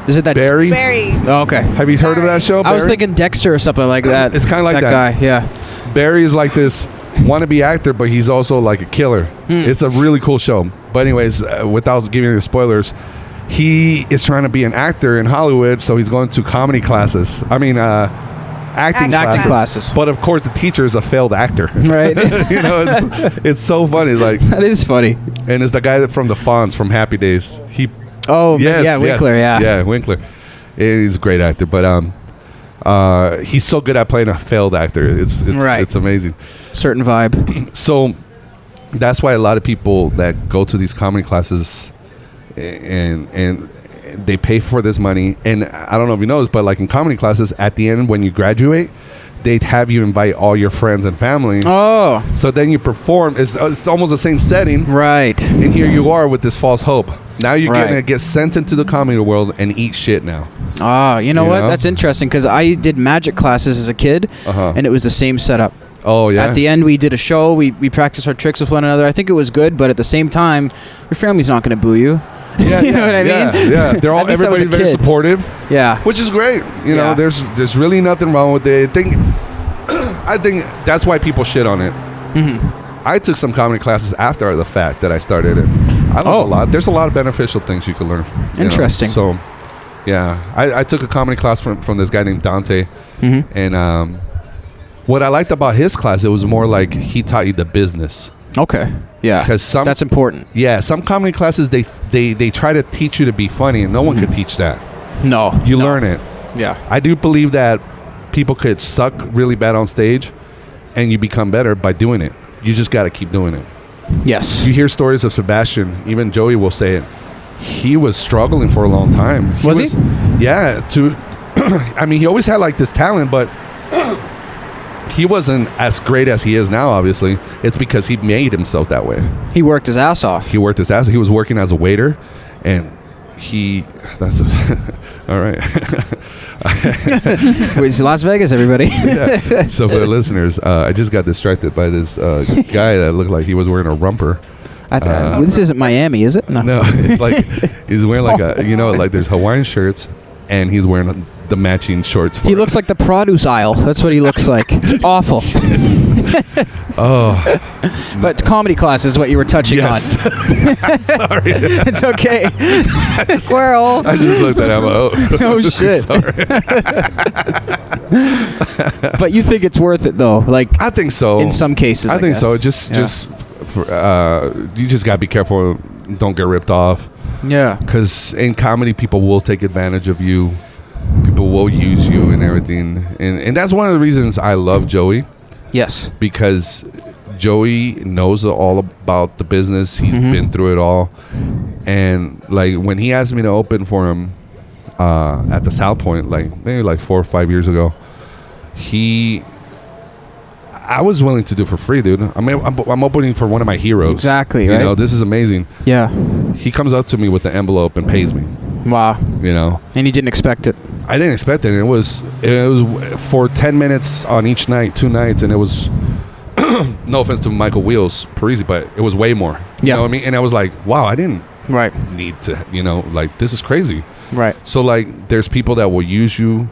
Is it that Barry? Barry. Oh, okay. Have you heard of that show? I was Barry? thinking Dexter or something like that. It's kind of like that guy. Yeah. Barry is like this wannabe actor, but he's also like a killer. It's a really cool show. But anyways, without giving you the spoilers, he is trying to be an actor in Hollywood, so he's going to comedy classes. Acting classes. But of course, the teacher is a failed actor. Right. It's so funny. Like, that is funny. and it's the guy from the Fonz from Happy Days. Winkler. Yeah, Winkler. He's a great actor, but he's so good at playing a failed actor. It's Right. It's amazing. Certain vibe. So that's why a lot of people that go to these comedy classes and they pay for this money. And I don't know if you know this, but like in comedy classes, at the end when you graduate, they'd have you invite all your friends and family. Oh. So then you perform. It's almost the same setting. Right. And here you are with this false hope. Now you're Right. going to get sent into the comedy world and eat shit now. Ah, you know You what? know? That's interesting because I did magic classes as a kid, and it was the same setup. Oh, yeah. At the end, we did a show. We practiced our tricks with one another. I think it was good, but at the same time, your family's not going to boo you. Yeah, You know what I mean? Yeah. They're all At least I was everybody's a very kid. supportive, Yeah. which is great. You know, Yeah. there's really nothing wrong with it. I think that's why people shit on it. I took some comedy classes after the fact that I started it. I learned a lot. There's a lot of beneficial things you can learn. Interesting. So, yeah, I took a comedy class from this guy named Dante, and what I liked about his class, it was more like he taught you the business. Okay. Yeah. 'Cause that's important. Yeah, some comedy classes they try to teach you to be funny, and no one could teach that. No. You learn it. Yeah. I do believe that people could suck really bad on stage, and you become better by doing it. You just got to keep doing it. Yes. You hear stories of Sebastian. Even Joey will say it. He was struggling for a long time. Was he? Yeah. I mean, he always had like this talent, but he wasn't as great as he is now. Obviously, it's because he made himself that way. He worked his ass off. He worked his ass. He was working as a waiter, and all right. It's Las Vegas, everybody. Yeah. So for the listeners, I just got distracted by this guy that looked like he was wearing a romper. This isn't Miami, is it? No, it's like he's wearing like like there's Hawaiian shirts, and he's wearing the matching shorts. He looks like the produce aisle. That's what he looks like. It's awful. But comedy class is what you were touching on. Sorry. It's okay. Squirrel. I just looked at him. Oh shit. But you think it's worth it though? Like I think so. In some cases, I think guess. so. You just gotta be careful. Don't get ripped off. Yeah. Because in comedy, people will take advantage of you. People will use you and everything. And that's one of the reasons I love Joey. Yes. Because Joey knows all about the business. He's been through it all. And like when he asked me to open for him at the South Point, like maybe like 4 or 5 years ago, I was willing to do for free, dude. I'm opening for one of my heroes. Exactly, You right? know, this is amazing. Yeah. He comes up to me with the envelope and pays me. Wow. You know, And you didn't expect it. I didn't expect it. It was for 10 minutes on each night, 2 nights, and it was no offense to Michael Wheels Parisi, but it was way more. You know what I mean? And I was like, wow, I didn't Right. need to. You know, like this is crazy. Right. So like, there's people that will use you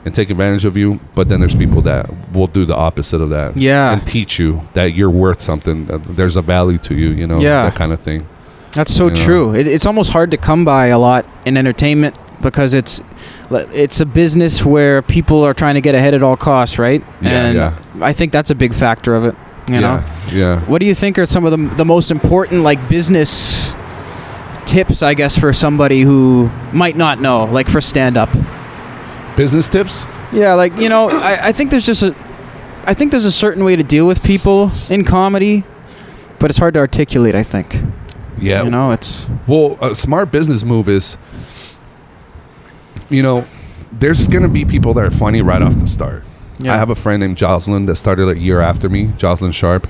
and take advantage of you, but then there's people that will do the opposite of that. Yeah. And teach you that you're worth something. That there's a value to you. You know. Yeah. That kind of thing. That's so You know? true. It's almost hard to come by a lot in entertainment because it's a business where people are trying to get ahead at all costs, right? Yeah, and yeah. I think that's a big factor of it. You know. Yeah. What do you think are some of the most important like business tips, I guess, for somebody who might not know, like for stand-up? Business tips? Yeah, like, you know, I think there's just I think there's a certain way to deal with people in comedy, but it's hard to articulate, I think. Yeah. You know, it's... Well, a smart business move is, you know, there's going to be people that are funny right off the start. Yeah. I have a friend named Jocelyn that started a year after me, Jocelyn Sharp.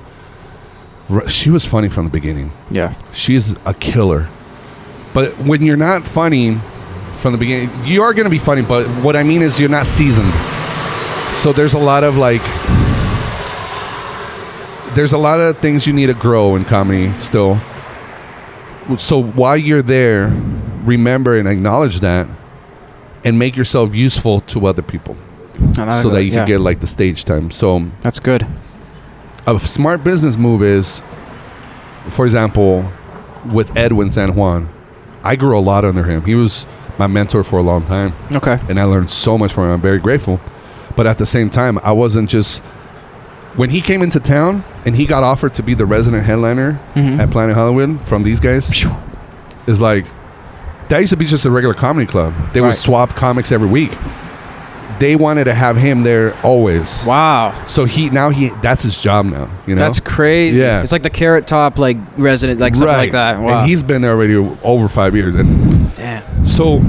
She was funny from the beginning. Yeah. She's a killer. But when you're not funny from the beginning, you are going to be funny, but what I mean is you're not seasoned. So there's a lot of like... There's a lot of things you need to grow in comedy still. So while you're there, remember and acknowledge that and make yourself useful to other people so that you can get like the stage time. So that's good. A smart business move is, for example, with Edwin San Juan, I grew a lot under him. He was my mentor for a long time. Okay. And I learned so much from him. I'm very grateful. But at the same time, I wasn't just... When he came into town and he got offered to be the resident headliner at Planet Hollywood from these guys, is like, that used to be just a regular comedy club. They would swap comics every week. They wanted to have him there always. Wow. So that's his job now. You know, that's crazy. Yeah, it's like the Carrot Top like resident, like something like that. Wow. And he's been there already over 5 years. And damn. So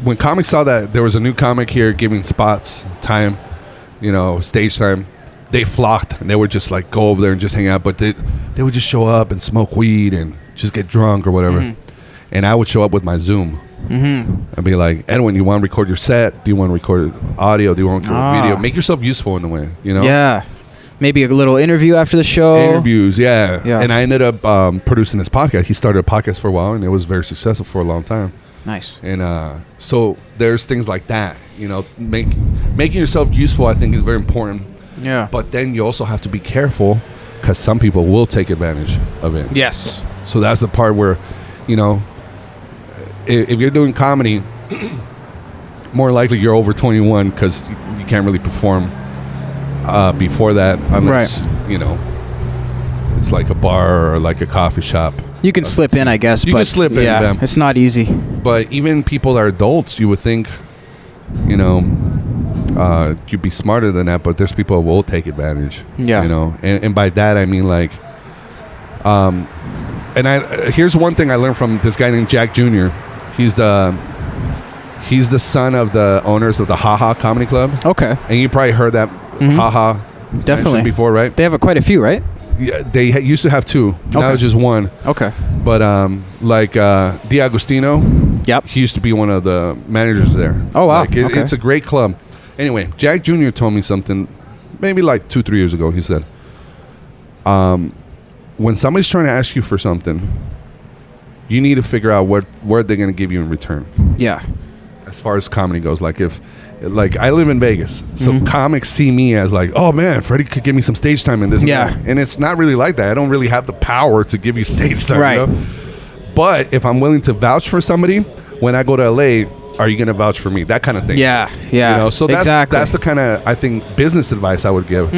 when comics saw that there was a new comic here giving spots time, you know, stage time, they flocked and they would just like go over there and just hang out. But they would just show up and smoke weed and just get drunk or whatever. And I would show up with my Zoom and be like, Edwin, you want to record your set? Do you want to record audio? Do you want to record video? Make yourself useful in a way, you know? Yeah. Maybe a little interview after the show. Interviews, yeah. Yeah. And I ended up producing this podcast. He started a podcast for a while and it was very successful for a long time. Nice. And so there's things like that, you know, making yourself useful, I think, is very important. Yeah. But then you also have to be careful because some people will take advantage of it. Yes. So that's the part where, you know, if you're doing comedy, more likely you're over 21 because you can't really perform before that unless, you know, it's like a bar or like a coffee shop. You can slip in, I guess. You can slip in, yeah, them. It's not easy. But even people that are adults, you would think, you know, you'd be smarter than that. But there's people who will take advantage. Yeah. You know, and by that I mean like, here's one thing I learned from this guy named Jack Jr. He's the son of the owners of the Ha Ha Comedy Club. Okay. And you probably heard that Ha Ha definitely before, right? They have quite a few, right? Yeah, they used to have 2. Now it's just 1. Okay. But like D'Agostino, yep, he used to be one of the managers there. Oh wow, like it's a great club. Anyway, Jack Jr. told me something, maybe like 2-3 years ago. He said, when somebody's trying to ask you for something, you need to figure out what they're going to give you in return. Yeah. As far as comedy goes, like I live in Vegas, so comics see me as like, oh man, Freddie could give me some stage time in this. Yeah. And it's not really like that. I don't really have the power to give you stage time. Right. You know? But if I'm willing to vouch for somebody, when I go to LA, are you going to vouch for me? That kind of thing. Yeah. Yeah. You know, so that's exactly. that's the kind of, I think, business advice I would give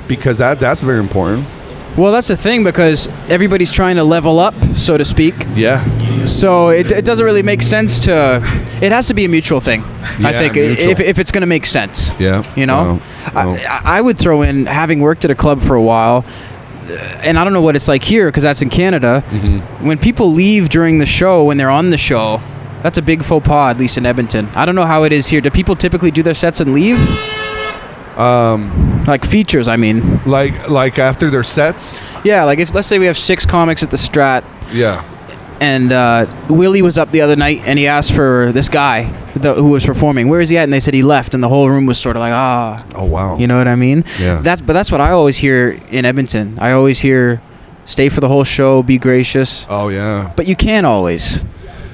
because that's very important. Well, that's the thing because everybody's trying to level up, so to speak. Yeah. So it doesn't really make sense to... It has to be a mutual thing, I think, if it's going to make sense. Yeah. You know? Well. I would throw in, having worked at a club for a while, and I don't know what it's like here because that's in Canada, when people leave during the show, when they're on the show, that's a big faux pas, at least in Edmonton. I don't know how it is here. Do people typically do their sets and leave? Like features, I mean. Like after their sets. Yeah, like if let's say we have 6 comics at the Strat. Yeah. And Willie was up the other night, and he asked for this guy who was performing. Where is he at? And they said he left, and the whole room was sort of like, Oh wow. You know what I mean? Yeah. That's what I always hear in Edmonton. I always hear, stay for the whole show, be gracious. Oh yeah. But you can't always.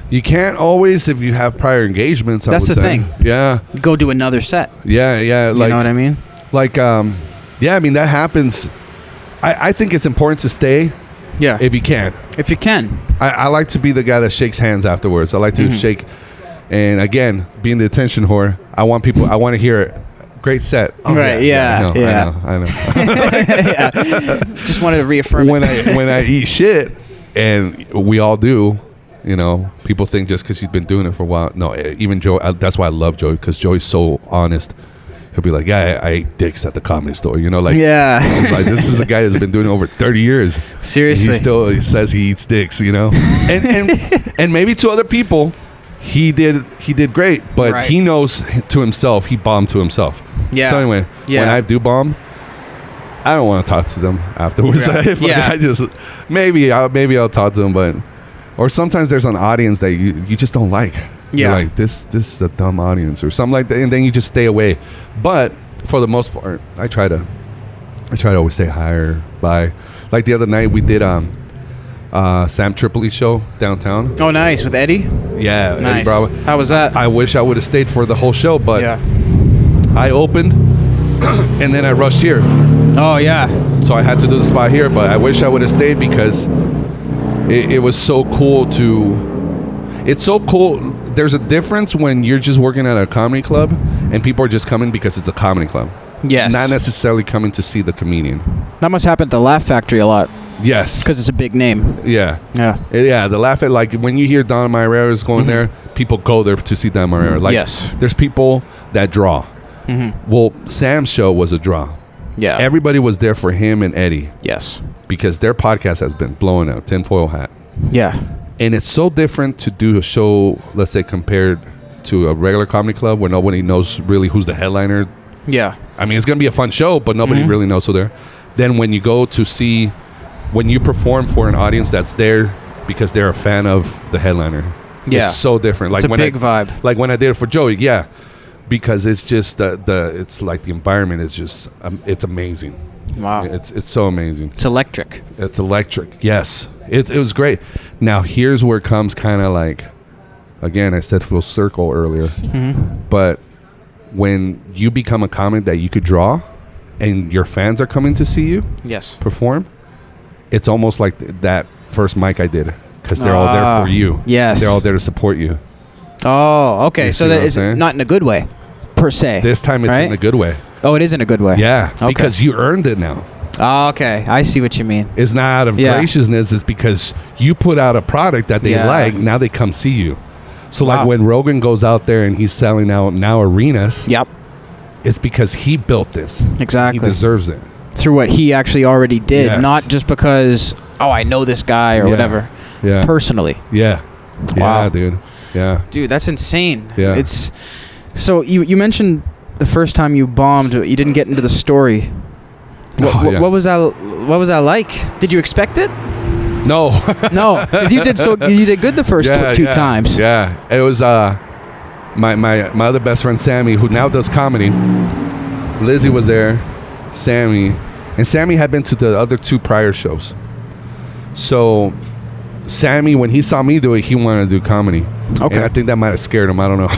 You can't always if you have prior engagements. That's the thing. Yeah. Go do another set. Yeah. You know what I mean? Like, yeah. I mean that happens. I think it's important to stay. Yeah. If you can. If you can. I like to be the guy that shakes hands afterwards. I like to shake. And again, being the attention whore, I want to hear it. Great set. Oh, right. Yeah. I know. Yeah. Just wanted to reaffirm when I eat shit, and we all do, you know, people think just because she's been doing it for a while. No, even Joey. That's why I love Joey, because Joey's so honest. He'll be like, yeah, I ate dicks at the Comedy Store. You know, like, yeah. Like, this is a guy that's been doing it over 30 years. Seriously. He says he eats dicks, you know? And maybe to other people, he did great, but right. He knows to himself, he bombed to himself. Yeah. So anyway, when I do bomb, I don't want to talk to them afterwards. Yeah. I just, maybe I'll talk to them, but, or sometimes there's an audience that you just don't like. Yeah. You're like, this is a dumb audience or something like that, and then you just stay away. But for the most part, I try to always say hi or bye. Like the other night we did Sam Tripoli's show downtown. Oh, nice. With Eddie? Yeah. Nice. Eddie Bravo. How was that? I wish I would have stayed for the whole show, but I opened and then I rushed here. Oh, yeah. So I had to do the spot here, but I wish I would have stayed because it was so cool it's so cool. There's a difference when you're just working at a comedy club and people are just coming because it's a comedy club. Yes. Not necessarily coming to see the comedian. That must happen at the Laugh Factory a lot. Yes. Because it's a big name. Yeah. Yeah. Yeah. The Laugh at, like, when you hear Don Mairera is going there, people go there to see Don Mairera. Like, yes. There's people that draw. Well, Sam's show was a draw. Yeah. Everybody was there for him and Eddie. Yes. Because their podcast has been blowing out. Tinfoil hat. Yeah. And it's so different to do a show, let's say, compared to a regular comedy club where nobody knows really who's the headliner. Yeah. I mean, it's going to be a fun show, but nobody really knows who they're. Then when you go to see, when you perform for an audience that's there because they're a fan of the headliner. Yeah. It's so different. Like it's a big vibe. Like when I did it for Joey, yeah. Because it's just, it's like the environment is just, it's amazing. Wow. It's so amazing. It's electric. It's electric. Yes. It was great. Now, here's where it comes kind of like, again, I said full circle earlier, but when you become a comic that you could draw and your fans are coming to see you perform, it's almost like that first mic I did because they're all there for you. Yes. They're all there to support you. Oh, okay. You so that is not in a good way, per se. This time it's in a good way. Oh, it is in a good way. Yeah. Okay. Because you earned it now. Oh, okay. I see what you mean. It's not out of graciousness. It's because you put out a product that they like. Now they come see you. So like when Rogan goes out there and he's selling out now arenas. Yep. It's because he built this. Exactly. He deserves it. Through what he actually already did. Not just because, I know this guy or whatever. Yeah. Personally. Yeah. Wow. Yeah, dude. Yeah. Dude, that's insane. Yeah. It's so you mentioned the first time you bombed, you didn't get into the story. What was that? What was that like? Did you expect it? No. No, because you did good the first two times. Yeah, it was my other best friend Sammy, who now does comedy. Lizzie was there, Sammy, and Sammy had been to the other 2 prior shows. So Sammy, when he saw me do it, he wanted to do comedy. Okay. And I think that might have scared him. I don't know.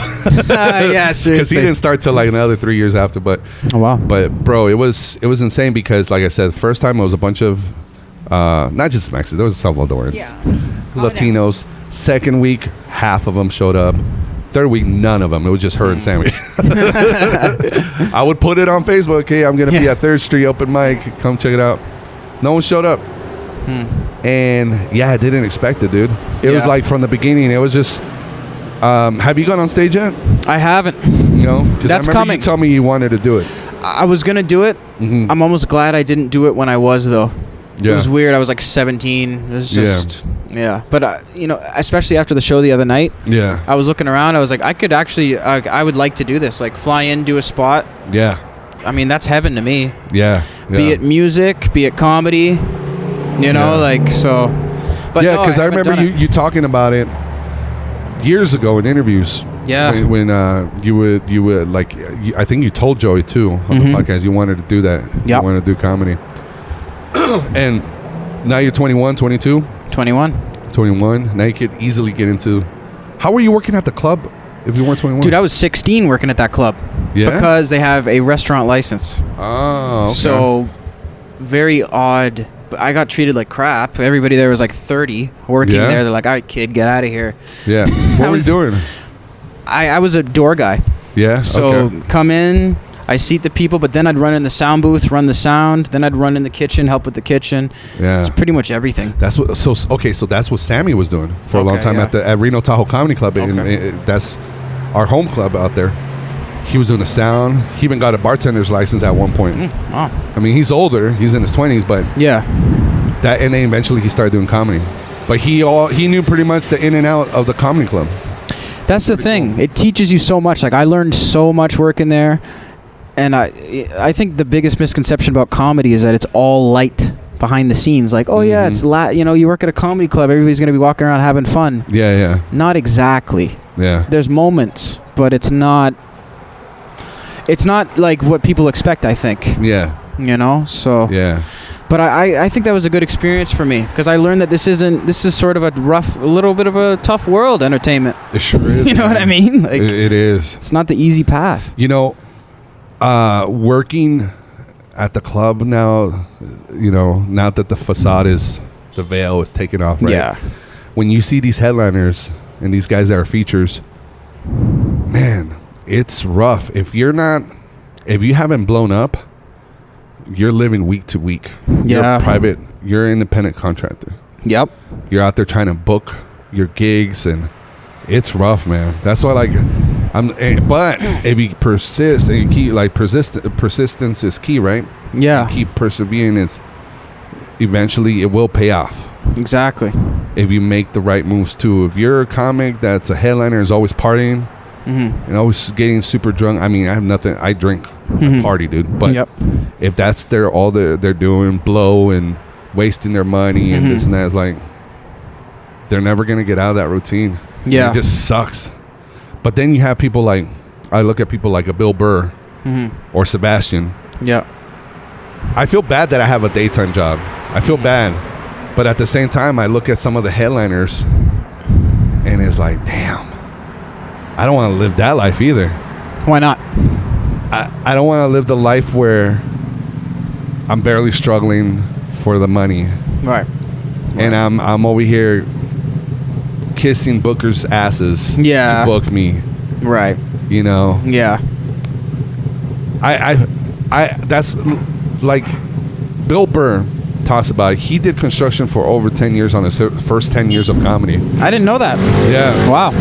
Yeah, seriously. Because he didn't start till like another 3 years after. But oh wow. But bro, it was insane because, like I said, the first time it was a bunch of not just Mexicans, there was Salvadorans, Latinos. Second week, half of them showed up. Third week, none of them. It was just her and Sammy. I would put it on Facebook. Hey, I'm gonna be at 3rd Street open mic. Come check it out. No one showed up. And I didn't expect it, dude. It was like from the beginning. It was just. Have you gone on stage yet? I haven't. No, that's coming. You told me you wanted to do it. I was gonna do it. I'm almost glad I didn't do it when I was though. Yeah. It was weird. I was like 17. It was just But especially after the show the other night. Yeah. I was looking around. I was like, I could actually. I would like to do this. Like fly in, do a spot. Yeah. I mean, that's heaven to me. Yeah. Be it music, be it comedy, you know, like, so. But yeah, no, because I remember you talking about it years ago in interviews. Yeah. When you would like, I think you told Joey too on the podcast you wanted to do that. Yep. You wanted to do comedy. And now you're 21, 22? 21. Now you could easily get into... How were you working at the club if you weren't 21? Dude, I was 16 working at that club. Yeah? Because they have a restaurant license. Oh, okay. So, very odd. But I got treated like crap. Everybody there was like 30 working there. They're like, all right, kid, get out of here. Yeah. What were you doing? I was a door guy. Yeah? So, come in... I seat the people, but then I'd run in the sound booth, run the sound. Then I'd run in the kitchen, help with the kitchen. Yeah, it's pretty much everything. That's what. So that's what Sammy was doing for a long time at Reno Tahoe Comedy Club. That's our home club out there. He was doing the sound. He even got a bartender's license at one point. Wow. I mean, he's older. He's in his 20s, but that, and then eventually he started doing comedy. But he knew pretty much the in and out of the comedy club. That's the thing. It teaches you so much. Like, I learned so much working there. And I think the biggest misconception about comedy is that it's all light behind the scenes. Like, it's you work at a comedy club, everybody's going to be walking around having fun. Yeah. Not exactly. Yeah. There's moments, but it's not like what people expect, I think. Yeah. You know? So. Yeah. But I think that was a good experience for me because I learned that this is sort of a little bit of a tough world, entertainment. It sure is. You know what I mean? Like, it is. It's not the easy path. You know, working at the club now, now that the facade the veil is taken off, right? Yeah. When you see these headliners and these guys that are features, man, it's rough. If you haven't blown up, you're living week to week. Yeah. You're an independent contractor. Yep. You're out there trying to book your gigs, and it's rough, man. That's why, but if you persist and you keep persistence is key, right? Yeah. You keep persevering, eventually it will pay off. Exactly. If you make the right moves too. If you're a comic that's a headliner, is always partying and always getting super drunk. I mean, I have nothing. I drink, I party, dude. But if that's all they're doing, blow and wasting their money and this and that, is like they're never gonna get out of that routine. Yeah, it just sucks. But then you have people like, I look at people like a Bill Burr or Sebastian. Yeah. I feel bad that I have a daytime job. I feel bad. But at the same time, I look at some of the headliners and it's like, damn, I don't want to live that life either. Why not? I don't want to live the life where I'm barely struggling for the money. Right. And I'm over here kissing bookers' asses to book me. Right. Yeah. I that's like Bill Burr talks about it. He did construction for over 10 years on his first 10 years of comedy. I didn't know that. Yeah. Wow.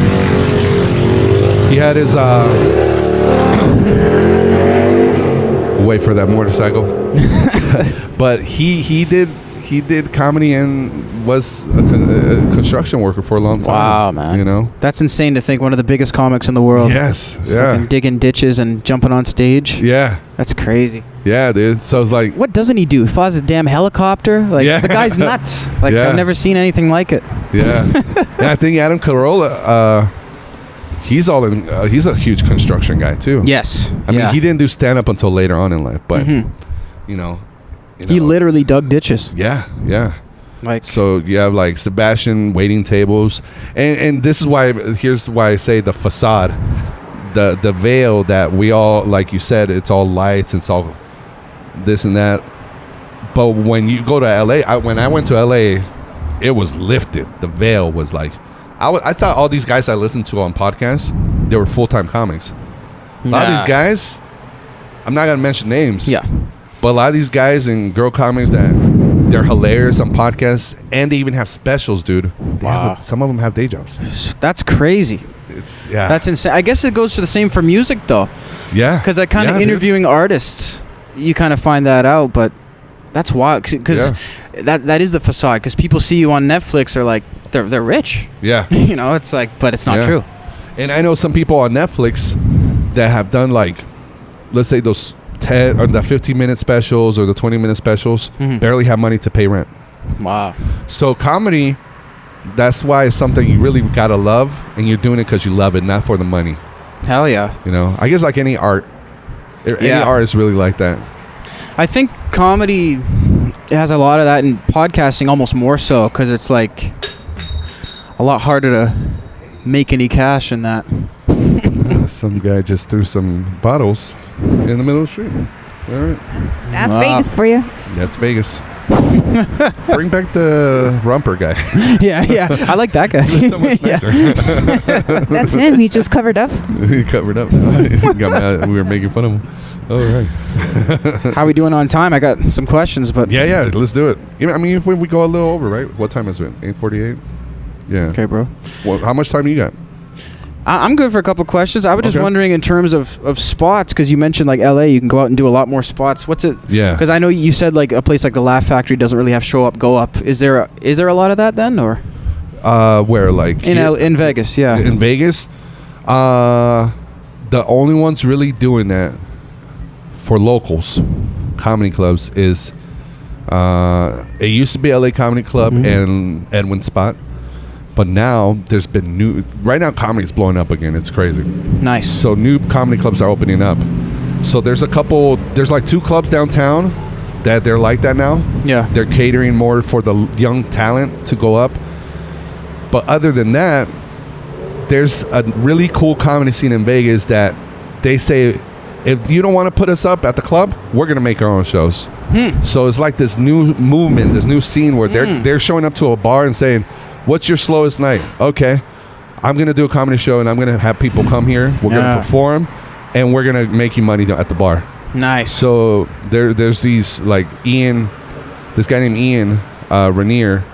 He had his wait for that motorcycle. But he did comedy and was a construction worker for a long time. Wow, man. That's insane to think. One of the biggest comics in the world. Yes. Yeah. Fucking digging ditches and jumping on stage. Yeah. That's crazy. Yeah, dude. So it's like, what doesn't he do? He flies a damn helicopter? Like, the guy's nuts. Like, I've never seen anything like it. Yeah. And I think Adam Carolla, he's a huge construction guy too. Yes. I mean, he didn't do stand up until later on in life, but he literally dug ditches. Yeah. Like, so you have like Sebastian waiting tables, and this is why. Here's why I say the facade, the veil that we all, like you said, it's all lights, it's all this and that. But when you go to LA, when I went to LA, it was lifted. The veil was like, I thought all these guys I listened to on podcasts, they were full-time comics. A lot of these guys, I'm not gonna mention names. Yeah. But a lot of these guys and girl comics that they're hilarious on podcasts, and they even have specials, dude. Wow. Some of them have day jobs. That's crazy. That's insane. I guess it goes for the same for music, though. Yeah. Because I kind of interviewing artists, you kind of find that out, but that's wild. Because that is the facade. Because people see you on Netflix, are like, they're rich. Yeah. It's like, but it's not true. And I know some people on Netflix that have done like, let's say those 10 or the 15-minute specials or the 20-minute specials barely have money to pay rent. Wow. So comedy, that's why it's something you really gotta love, and you're doing it because you love it, not for the money. Hell yeah. You know, I guess like any art. Any art is really like that. I think comedy has a lot of that, in podcasting almost more so, because it's like a lot harder to make any cash in that. Some guy just threw some bottles in the middle of the street. All right. That's Vegas for you. That's Vegas. Bring back the romper guy. yeah. I like that guy. He's so much nicer. That's him. He just covered up. He covered up. He got mad. We were making fun of him. All right. How we doing on time? I got some questions, but Yeah, let's do it. I mean, if we go a little over, right? What time is it? 8:48? Yeah. Okay, bro. Well, how much time you got? I'm good for a couple questions. I was just wondering in terms of spots, because you mentioned like LA, you can go out and do a lot more spots. What's it? Yeah. Because I know you said like a place like the Laugh Factory doesn't really have show up, go up. Is there a lot of that then, or? Where, like In Vegas, yeah. In Vegas, the only ones really doing that for locals, comedy clubs, is it used to be LA Comedy Club and Edwin Spot. But now there's been right now comedy's blowing up again. It's crazy. Nice. So new comedy clubs are opening up. So there's like 2 clubs downtown that they're like that now. Yeah. They're catering more for the young talent to go up. But other than that, there's a really cool comedy scene in Vegas that they say, if you don't want to put us up at the club, we're going to make our own shows. So it's like this new movement, this new scene where they're showing up to a bar and saying, what's your slowest night? Okay, I'm going to do a comedy show and I'm going to have people come here. We're going to perform and we're going to make you money at the bar. Nice. So there's these like this guy named Ian Rainier.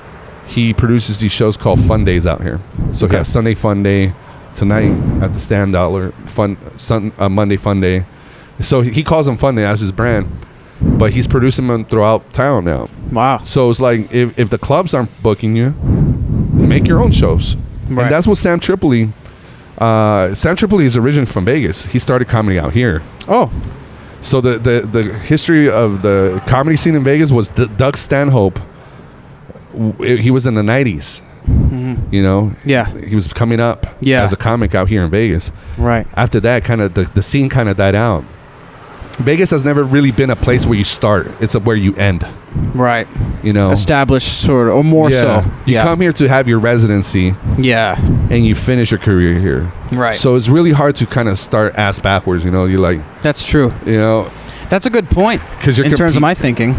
He produces these shows called Fun Days out here. So he has Sunday Fun Day, tonight at the Stand Dollar, Monday Fun Day. So he calls them Fun Day as his brand, but he's producing them throughout town now. Wow. So it's like if the clubs aren't booking you, make your own shows. Right. And that's what Sam Tripoli is originally from Vegas. He started comedy out here. Oh. So the history of the comedy scene in Vegas was Doug Stanhope. He was in the 90s. You know? Yeah. He was coming up as a comic out here in Vegas. Right. After that, kind of the scene kind of died out. Vegas has never really been a place where you start. It's where you end. Right. You know? Established sort of, or more so. You come here to have your residency. Yeah. And you finish your career here. Right. So it's really hard to kind of start ass backwards, you know? You're like... That's true. You know? That's a good point. In terms of my thinking.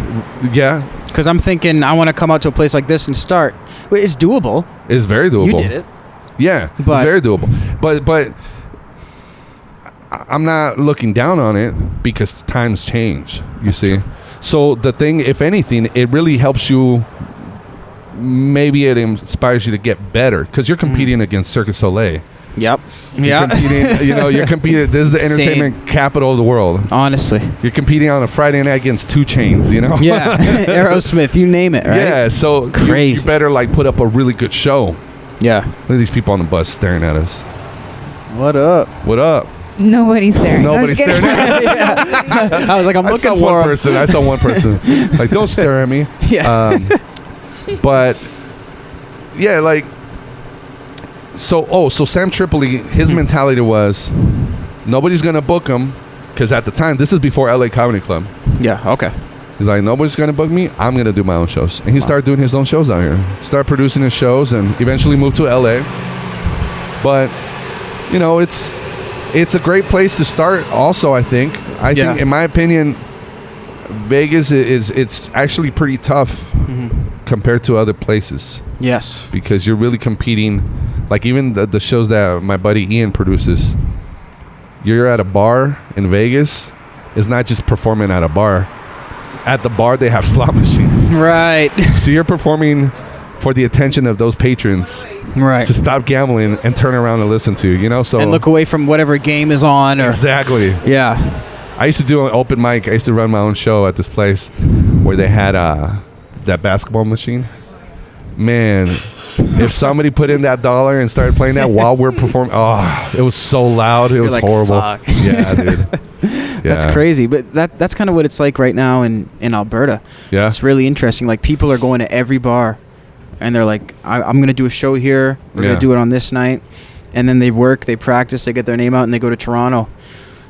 Yeah. Because I'm thinking I want to come out to a place like this and start. It's doable. It's very doable. You did it. Yeah. But, it's very doable. But I'm not looking down on it because times change, you see. So the thing, if anything, it really helps you. Maybe it inspires you to get better because you're competing against Cirque du Soleil. Yep. You're competing. This is the entertainment capital of the world. Honestly. You're competing on a Friday night against 2 Chainz, you know? Yeah. Aerosmith, you name it, right? Yeah. So crazy. You better like put up a really good show. Yeah. Look at these people on the bus staring at us. What up? What up? Nobody's staring. Nobody's staring at me. I was like, I saw one person. Like, don't stare at me. Yeah. But yeah, like so Sam Tripoli, his mentality was nobody's gonna book him because at the time, this is before LA Comedy Club. Yeah. Okay. He's like, nobody's gonna book me. I'm gonna do my own shows, and he started doing his own shows out here. Started producing his shows, and eventually moved to LA. But you know, it's a great place to start. Also, I think, in my opinion, Vegas it's actually pretty tough compared to other places. Yes, because you're really competing. Like even the shows that my buddy Ian produces, you're at a bar in Vegas. It's not just performing at a bar. At the bar, they have slot machines. Right. So you're performing for the attention of those patrons. Right. To stop gambling and turn around and listen to, you know? So and look away from whatever game is on. Or exactly. Yeah. I used to do an open mic. I used to run my own show at this place where they had that basketball machine. Man, if somebody put in that $1 and started playing that while we're performing, it was so loud. It was like, horrible. Fuck. Yeah, dude. That's crazy. But that's kind of what it's like right now in Alberta. Yeah. It's really interesting. Like, people are going to every bar, and they're like, I'm going to do a show here. We're going to do it on this night. And then they work, they practice, they get their name out, and they go to Toronto.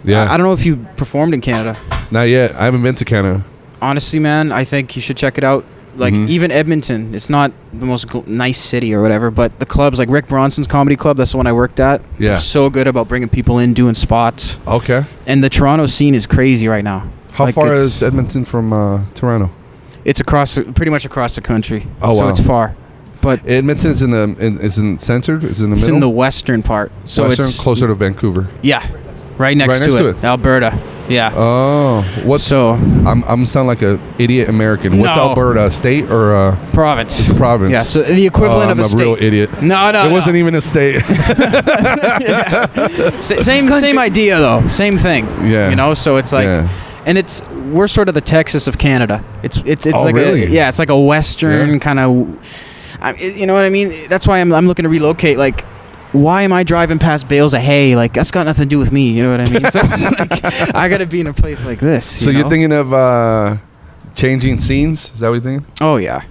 Yeah. I don't know if you performed in Canada. Not yet. I haven't been to Canada. Honestly, man, I think you should check it out. Like, even Edmonton, it's not the most nice city or whatever, but the clubs, like Rick Bronson's comedy club, that's the one I worked at. Yeah. They're so good about bringing people in, doing spots. Okay. And the Toronto scene is crazy right now. How far is Edmonton from Toronto? It's pretty much across the country. Oh, so wow. it's far. But Edmonton is in centered? Is it in the middle? It's in the western part. So western, it's closer to Vancouver. Yeah. Right next to it. Alberta. Yeah. Oh, I'm sound like a idiot American. What's Alberta, state or province? It's a province. Yeah, so the equivalent of a state. I'm a real idiot. No, it wasn't even a state. Same idea though. Same thing. Yeah. You know, so it's like, and we're sort of the Texas of Canada. It's like really? It's like a western kind of. You know what I mean? That's why I'm looking to relocate. Like, why am I driving past bales of hay? Like, that's got nothing to do with me. You know what I mean? So, like, I got to be in a place like this. So you're thinking of changing scenes? Is that what you're thinking? Oh, yeah.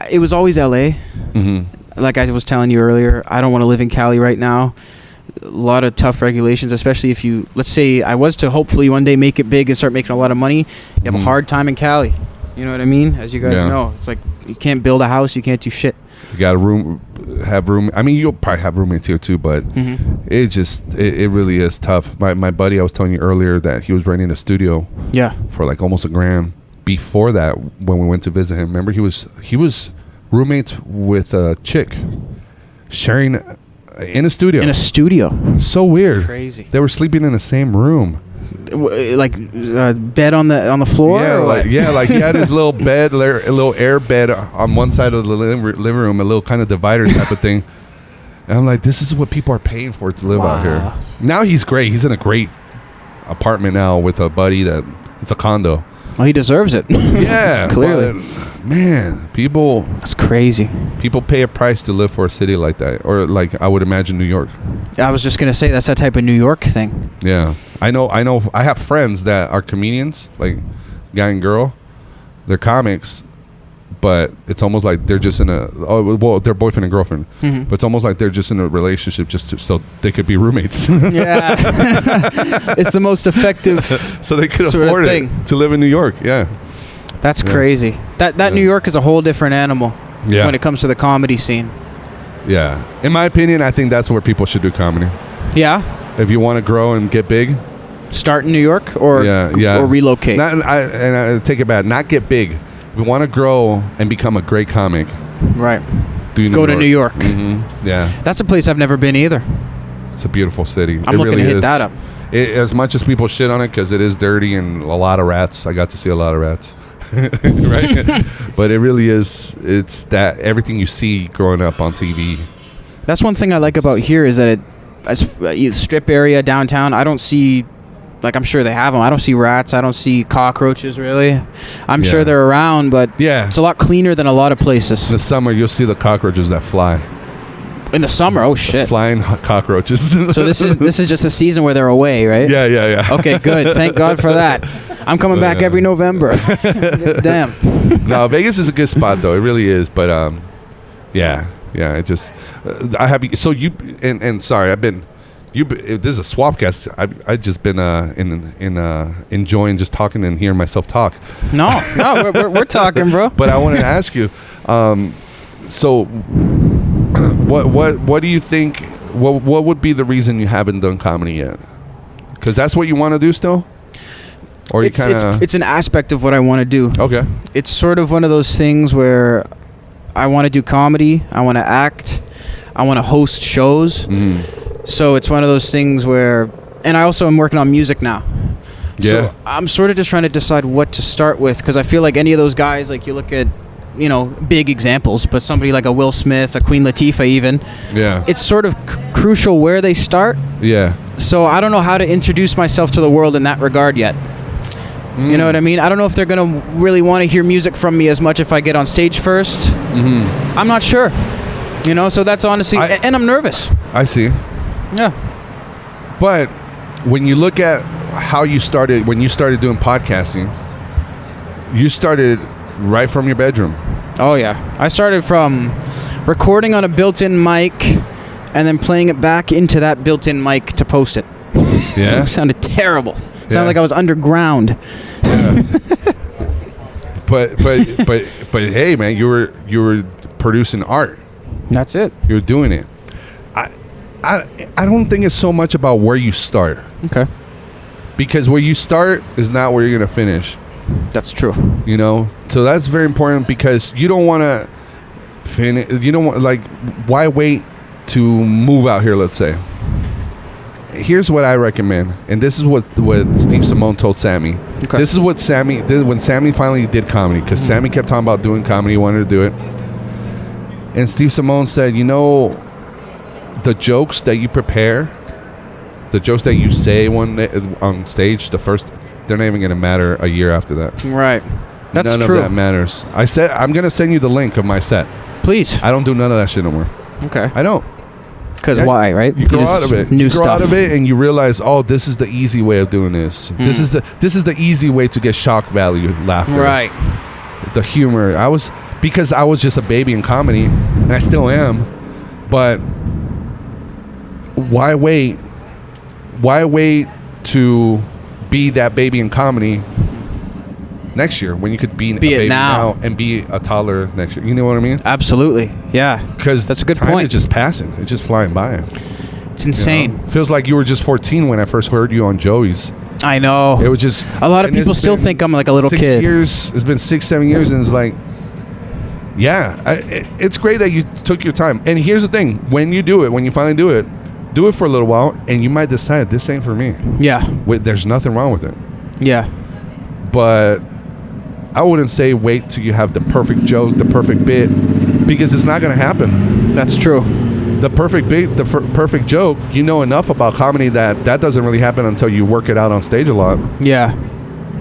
It was always LA. Mm-hmm. Like I was telling you earlier, I don't want to live in Cali right now. A lot of tough regulations, especially if you, let's say I was to hopefully one day make it big and start making a lot of money. You have a hard time in Cali. You know what I mean? As you guys know, it's like you can't build a house, you can't do shit. You got to have room. I mean, you'll probably have roommates here too, but it really is tough. My buddy, I was telling you earlier that he was renting a studio. Yeah. For like almost $1,000. Before that, when we went to visit him, remember he was roommates with a chick, sharing in a studio. In a studio. So weird. That's crazy. They were sleeping in the same room. Like bed on the floor? Yeah, like he had his little bed, a little air bed on one side of the living room, a little kind of divider type of thing. And I'm like, this is what people are paying for to live out here. Now he's great. He's in a great apartment now with a buddy it's a condo. Well, he deserves it. Yeah, clearly. But, man, people. That's crazy. People pay a price to live for a city like that, or like I would imagine New York. I was just gonna say that's that type of New York thing. Yeah, I know. I have friends that are comedians, like guy and girl. They're comics, but it's almost like they're just in they're boyfriend and girlfriend. Mm-hmm. But it's almost like they're just in a relationship so they could be roommates. Yeah, it's the most effective. So they could afford it to live in New York. Yeah, that's crazy. That New York is a whole different animal. Yeah. When it comes to the comedy scene. Yeah, in my opinion, I think that's where people should do comedy. Yeah. If you want to grow and get big, start in New York or relocate. I take it back. Not get big. We want to grow and become a great comic. Right. Go to New York. Mm-hmm. Yeah. That's a place I've never been either. It's a beautiful city. I'm looking to hit that up. As much as people shit on it because it is dirty and a lot of rats. I got to see a lot of rats. Right? But it really is. It's that everything you see growing up on TV. That's one thing I like about here is that strip area downtown, I don't see, like I'm sure they have them. I don't see rats. I don't see cockroaches really. I'm sure they're around, but it's a lot cleaner than a lot of places. In the summer, you'll see the cockroaches that fly. In the summer, oh shit! Flying cockroaches. So this is just a season where they're away, right? Yeah. Okay, good. Thank God for that. I'm coming back every November. Damn. No, Vegas is a good spot though. It really is. But yeah. It just I have so you and sorry, I've been. This is a SwapCast. I've just been enjoying just talking and hearing myself talk. No, we're talking, bro. But I wanted to ask you. So, what do you think? What would be the reason you haven't done comedy yet? Because that's what you want to do still, or you kind of. It's an aspect of what I want to do. Okay. It's sort of one of those things where I want to do comedy. I want to act. I want to host shows. Mm-hmm. So it's one of those things where, and I also am working on music now. Yeah. So I'm sort of just trying to decide what to start with because I feel like any of those guys, like you look at, big examples, but somebody like a Will Smith, a Queen Latifah even. Yeah. It's sort of crucial where they start. Yeah. So I don't know how to introduce myself to the world in that regard yet. You know what I mean? I don't know if they're going to really want to hear music from me as much if I get on stage first. Mm-hmm. I'm not sure. So that's honestly, and I'm nervous. I see. Yeah. But when you look at how you started when you started doing podcasting. You started right from your bedroom. Oh yeah, I started from recording on a built-in mic and then playing it back into that built-in mic to post it. Yeah. It sounded terrible. Sounded like I was underground. Yeah. but hey, man, you were producing art. That's it. You were doing it. I don't think it's so much about where you start. Okay. Because where you start is not where you're gonna finish. That's true. You know, so that's very important because you don't want to finish. You don't want, like, why wait to move out here? Let's say. Here's what I recommend, and this is what Steve Simone told Sammy. Okay. This is what Sammy did when Sammy finally did comedy, because Sammy kept talking about doing comedy, he wanted to do it, and Steve Simone said, you know, the jokes that you prepare, the jokes that you say on stage, the first, they're not even going to matter a year after that. Right. That's none true. of that matters. I said I'm going to send you the link of my set. Please. I don't do none of that shit no more. Okay. I don't. Because why, right? You grow out of it. New you grow stuff. out of it, and you realize, oh, this is the easy way of doing this. This is the easy way to get shock value, laughter. Right. The humor. Because I was just a baby in comedy, and I still am. But why wait? Why wait to be that baby in comedy next year when you could be a baby now and be a toddler next year? You know what I mean? Absolutely. Yeah. Because that's a good time point. is just passing. It's just flying by. It's insane. You know? Feels like you were just 14 when I first heard you on Joey's. I know. It was just a lot of people still think I'm like a little 6 kid. Years. It's been 6-7 years, and it's like, yeah, it's great that you took your time. And here's the thing: when you do it, when you finally do it for a little while, and you might decide this ain't for me. Yeah. There's nothing wrong with it. Yeah. But I wouldn't say wait till you have the perfect joke, the perfect bit, because it's not going to happen. That's true. The perfect bit, the perfect joke, you know enough about comedy that doesn't really happen until you work it out on stage a lot. Yeah.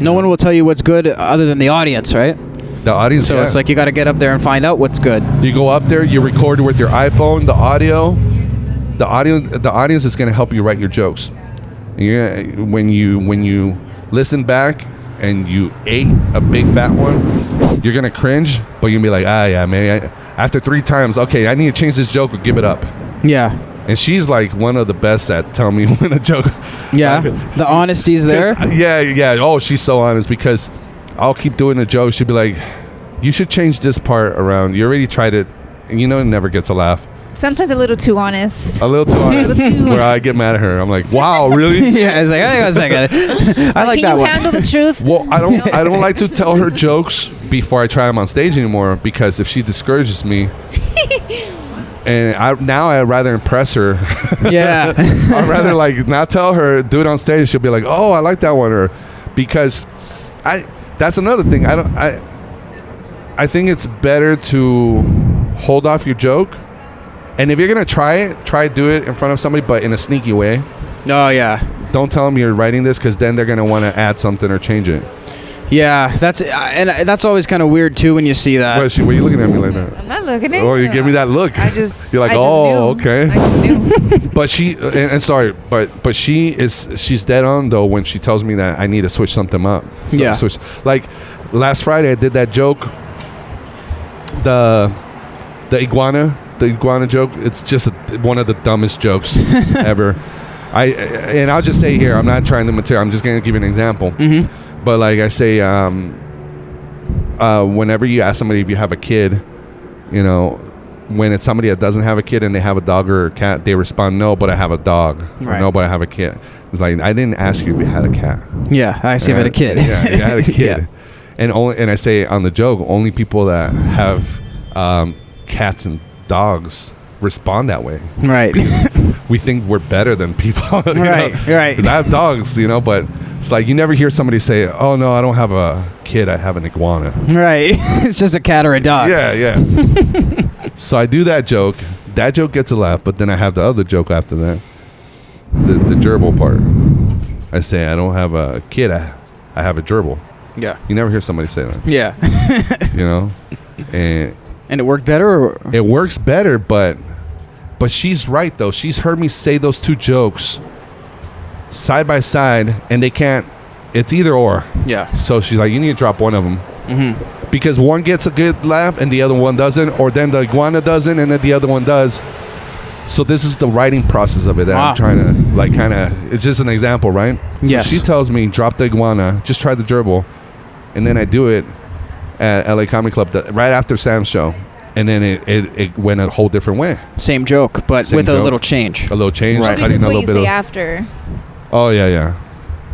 No one will tell you what's good other than the audience, right? The audience. So it's like you got to get up there and find out what's good. You go up there, you record it with your iPhone, the audience is going to help you write your jokes. When you listen back and you ate a big fat one, you're going to cringe, but you're going to be like, yeah, maybe after 3 times, okay, I need to change this joke or give it up. Yeah. And she's like one of the best at telling me when a joke. Yeah. The honesty's there. Yeah. Oh, she's so honest, because I'll keep doing the joke. She'll be like, you should change this part around. You already tried it, and it never gets a laugh. Sometimes a little too honest. A little too honest. Where I get mad at her. I'm like, wow, really? Yeah, it's like, hang on a second. I like that one. Can you handle the truth? Well, I don't like to tell her jokes before I try them on stage anymore, because if she discourages me, and I'd rather impress her. Yeah. I'd rather like not tell her, do it on stage. She'll be like, oh, I like that one, or because that's another thing. I think it's better to hold off your joke. And if you're going to try do it in front of somebody, but in a sneaky way. Oh, yeah. Don't tell them you're writing this, because then they're going to want to add something or change it. Yeah, that's always kind of weird, too, when you see that. What are you looking at me like that? I'm not looking at you. Oh, you give me that look. I just You're like, knew. Okay. I just knew. But she, and sorry, but she's dead on, though, when she tells me that I need to switch something up. Yeah. Like, last Friday, I did that joke. The iguana joke, it's just one of the dumbest jokes ever. And I'll just say here, I'm not trying to material, I'm just going to give you an example. Mm-hmm. But like I say, whenever you ask somebody if you have a kid, when it's somebody that doesn't have a kid and they have a dog or a cat, they respond, no, but I have a dog. Right. No, but I have a kid. It's like, I didn't ask you if you had a cat. Yeah, I see if I had a kid. Yeah, you had a kid. Yeah. And I say on the joke, only people that have cats and dogs respond that way. Right. Because we think we're better than people. Right. Because I have dogs, but it's like you never hear somebody say, oh, no, I don't have a kid, I have an iguana. Right. It's just a cat or a dog. Yeah. So I do that joke. That joke gets a laugh, but then I have the other joke after that. The gerbil part. I say, I don't have a kid, I have a gerbil. Yeah. You never hear somebody say that. Yeah. And it worked better? Or? It works better, but she's right, though. She's heard me say those 2 jokes side by side, and they can't. It's either or. Yeah. So she's like, you need to drop one of them. Mm-hmm. Because one gets a good laugh and the other one doesn't, or then the iguana doesn't and then the other one does. So this is the writing process of it that I'm trying to, like, kind of, it's just an example, right? So yes. She tells me, drop the iguana, just try the gerbil. And then I do it at LA Comedy Club right after Sam's show. And then it went a whole different way. Same joke, but with a little change. A little change. Right. Because what you say after. Oh, yeah.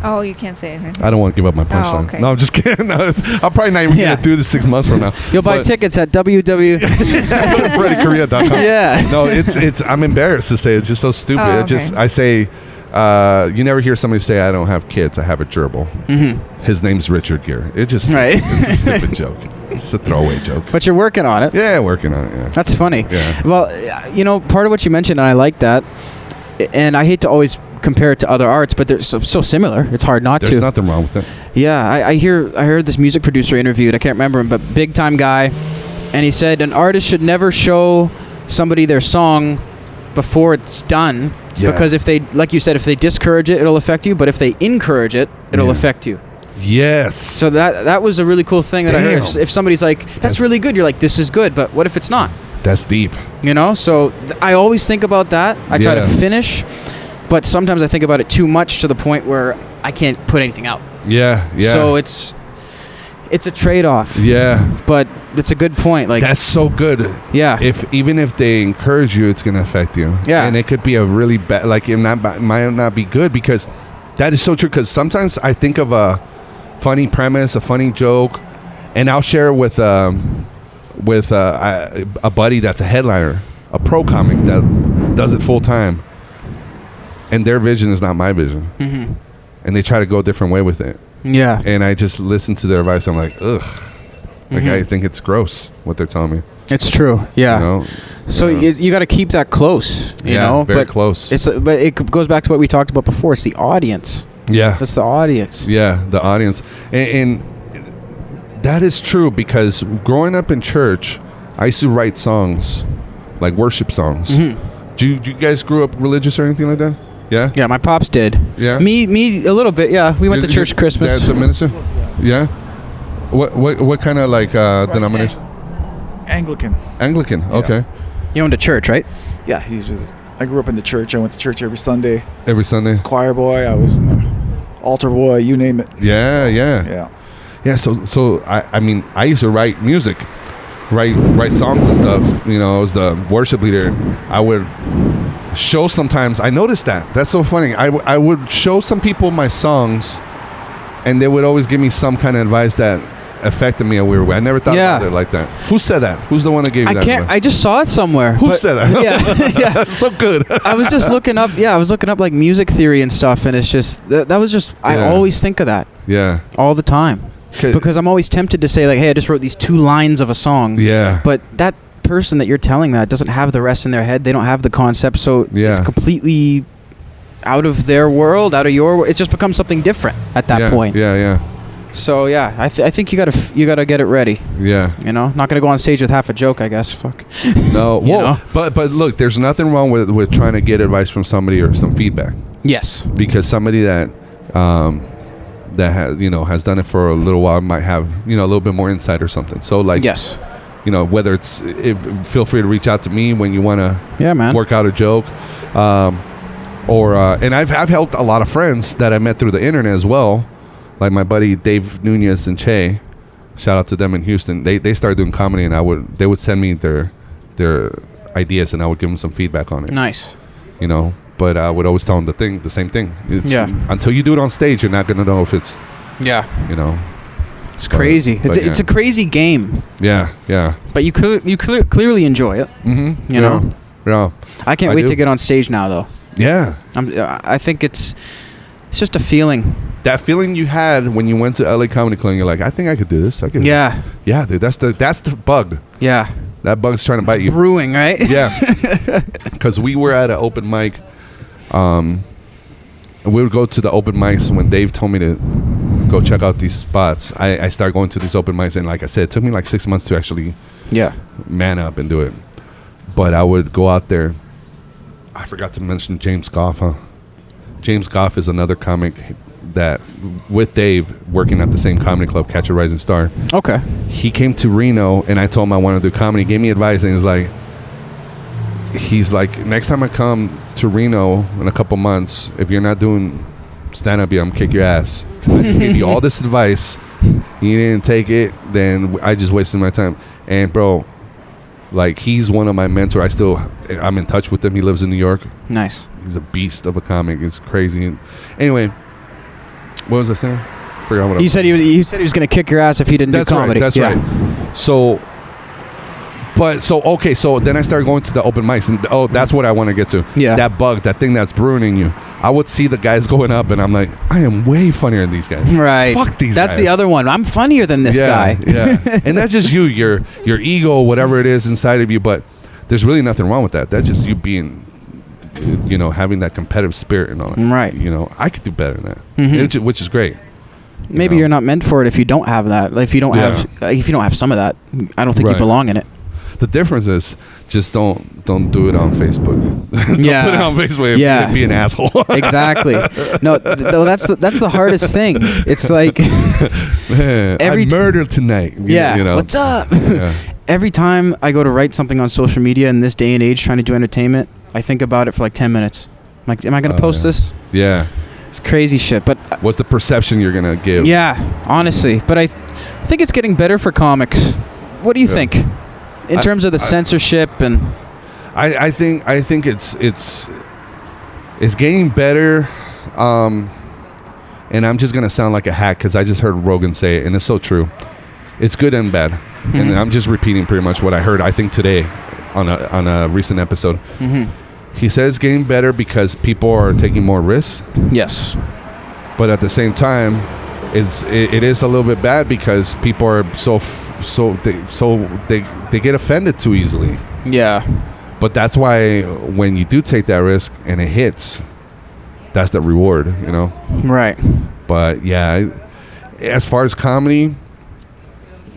Oh, you can't say it. Right? I don't want to give up my punchlines. Oh, okay. No, I'm just kidding. No, I'm probably not even going to do this 6 months from now. You'll buy tickets at FreddyCorrea.com. Yeah. No, it's. I'm embarrassed to say it. It's just so stupid. Oh, It just, I say, you never hear somebody say, I don't have kids. I have a gerbil. Mm-hmm. His name's Richard Gere. It just, it's a stupid joke. It's a throwaway joke. But you're working on it. Yeah, working on it. Yeah. That's funny. Yeah. Well, part of what you mentioned, and I like that, and I hate to always compare it to other arts, but they're so similar. It's hard not to. There's nothing wrong with it. Yeah, I heard this music producer interviewed. I can't remember him, but big time guy, and he said an artist should never show somebody their song before it's done, because if they, like you said, if they discourage it, it'll affect you. But if they encourage it, it'll affect you. Yes. So that was a really cool thing that I heard. If somebody's like, that's really good, you're like, this is good, but what if it's not? That's deep. So I always think about that. I try to finish, but sometimes I think about it too much to the point where I can't put anything out. Yeah. So it's a trade-off. Yeah. But it's a good point. Like, that's so good. Yeah. Even if they encourage you, it's going to affect you. Yeah. And it could be a really bad, like, it might not be good, because that is so true. Because sometimes I think of a funny premise, a funny joke, and I'll share it with a buddy that's a headliner, a pro comic that does it full time, and their vision is not my vision, and they try to go a different way with it. Yeah. And I just listen to their advice. I'm like, ugh. Like, I think it's gross what they're telling me. It's true. Yeah. So you got to keep that close. You know, very close. But it goes back to what we talked about before. It's the audience. Yeah. That's the audience. Yeah, the audience. And that is true, because growing up in church, I used to write songs, like worship songs. Do you guys grew up religious or anything like that? Yeah? Yeah, my pops did. Yeah? Me a little bit, yeah. We went to church Christmas. Dad's a minister? Yeah? What kind of, like, denomination? Anglican. Anglican, okay. You went to church, right? Yeah, I grew up in the church. I went to church every Sunday. Every Sunday? I was choir boy. I was altar boy, you name it. Yeah. So I mean, I used to write music, write songs and stuff. I was the worship leader. I would show sometimes. I noticed that's so funny. I would show some people my songs, and they would always give me some kind of advice that affected me a weird way. I never thought about it like that. Who said that? Who's the one that gave you that advice? I just saw it somewhere. Who said that? Yeah. So good. I was just looking up. Yeah, I was looking up like music theory and stuff, and it's just that was just. I always think of that. Yeah. All the time. Because I'm always tempted to say, like, hey, I just wrote these 2 lines of a song. Yeah. But that person that you're telling that doesn't have the rest in their head. They don't have the concept, so it's completely out of their world, out of your world. It just becomes something different at that point. Yeah. So yeah, I think you gotta get it ready. Yeah. Not gonna go on stage with half a joke, I guess. Fuck. No. Well, but look, there's nothing wrong with trying to get advice from somebody or some feedback. Yes. Because somebody that has done it for a little while might have a little bit more insight or something. So like yes. Whether it's feel free to reach out to me when you want to work out a joke, and I've helped a lot of friends that I met through the internet as well. Like my buddy Dave Nunez and Che, shout out to them in Houston. They started doing comedy, and they would send me their ideas, and I would give them some feedback on it. Nice. But I would always tell them the same thing. Until you do it on stage, you're not gonna know if it's. Yeah. It's crazy. It's a crazy game. Yeah. But you clearly enjoy it. Mm-hmm. Yeah. I can't wait to get on stage now, though. Yeah. I think it's just a feeling. That feeling you had when you went to LA Comedy Club, you're like, I think I could do this. Yeah, dude. That's the bug. Yeah. That bug's trying to bite you. Brewing, right? Yeah. Because we were at an open mic. We would go to the open mics when Dave told me to go check out these spots. I started going to these open mics, and like I said, it took me like 6 months to actually man up and do it. But I would go out there. I forgot to mention James Goff, huh? James Goff is another comic that with Dave working at the same comedy club, Catch a Rising Star. Okay. He came to Reno, and I told him I wanted to do comedy. He gave me advice, and he's like, next time I come to Reno in a couple months, if you're not doing stand-up, I'm gonna kick your ass. Because I just gave you all this advice. You didn't take it, then I just wasted my time. And bro, like, he's one of my mentors. I'm in touch with him. He lives in New York. Nice. He's a beast of a comic. It's crazy. Anyway, what was I saying? Forgot what he said he was going to kick your ass if you didn't do comedy. That's right. So then I started going to the open mics, and that's what I want to get to. Yeah. That bug, that thing that's ruining you. I would see the guys going up, and I'm like, I am way funnier than these guys. Right. Fuck these guys. That's the other one. I'm funnier than this guy. Yeah. And that's just your ego, whatever it is inside of you. But there's really nothing wrong with that. That's just you being, having that competitive spirit and all that. Right. I could do better than that, which is great. Maybe you're not meant for it if you don't have that. Like, if you don't have some of that, I don't think you belong in it. The difference is just don't do it on Facebook. Yeah. Don't put it on Facebook and be an asshole. Exactly. No, that's the hardest thing. It's like Man, I murdered tonight. Yeah. What's up? Yeah. Every time I go to write something on social media in this day and age trying to do entertainment, I think about it for like 10 minutes. I'm like, am I going to post this? Yeah. It's crazy shit. But what's the perception you're going to give? Yeah, honestly. But I think it's getting better for comics. What do you think? In terms of the censorship and I think it's getting better, and I'm just gonna sound like a hack because I just heard Rogan say it, and it's so true. It's good and bad, and I'm just repeating pretty much what I heard. I think today on a recent episode, he says it's getting better because people are taking more risks. Yes, but at the same time, it is a little bit bad because people are they get offended too easily. Yeah. But that's why when you do take that risk and it hits, that's the reward, Right. But yeah, as far as comedy,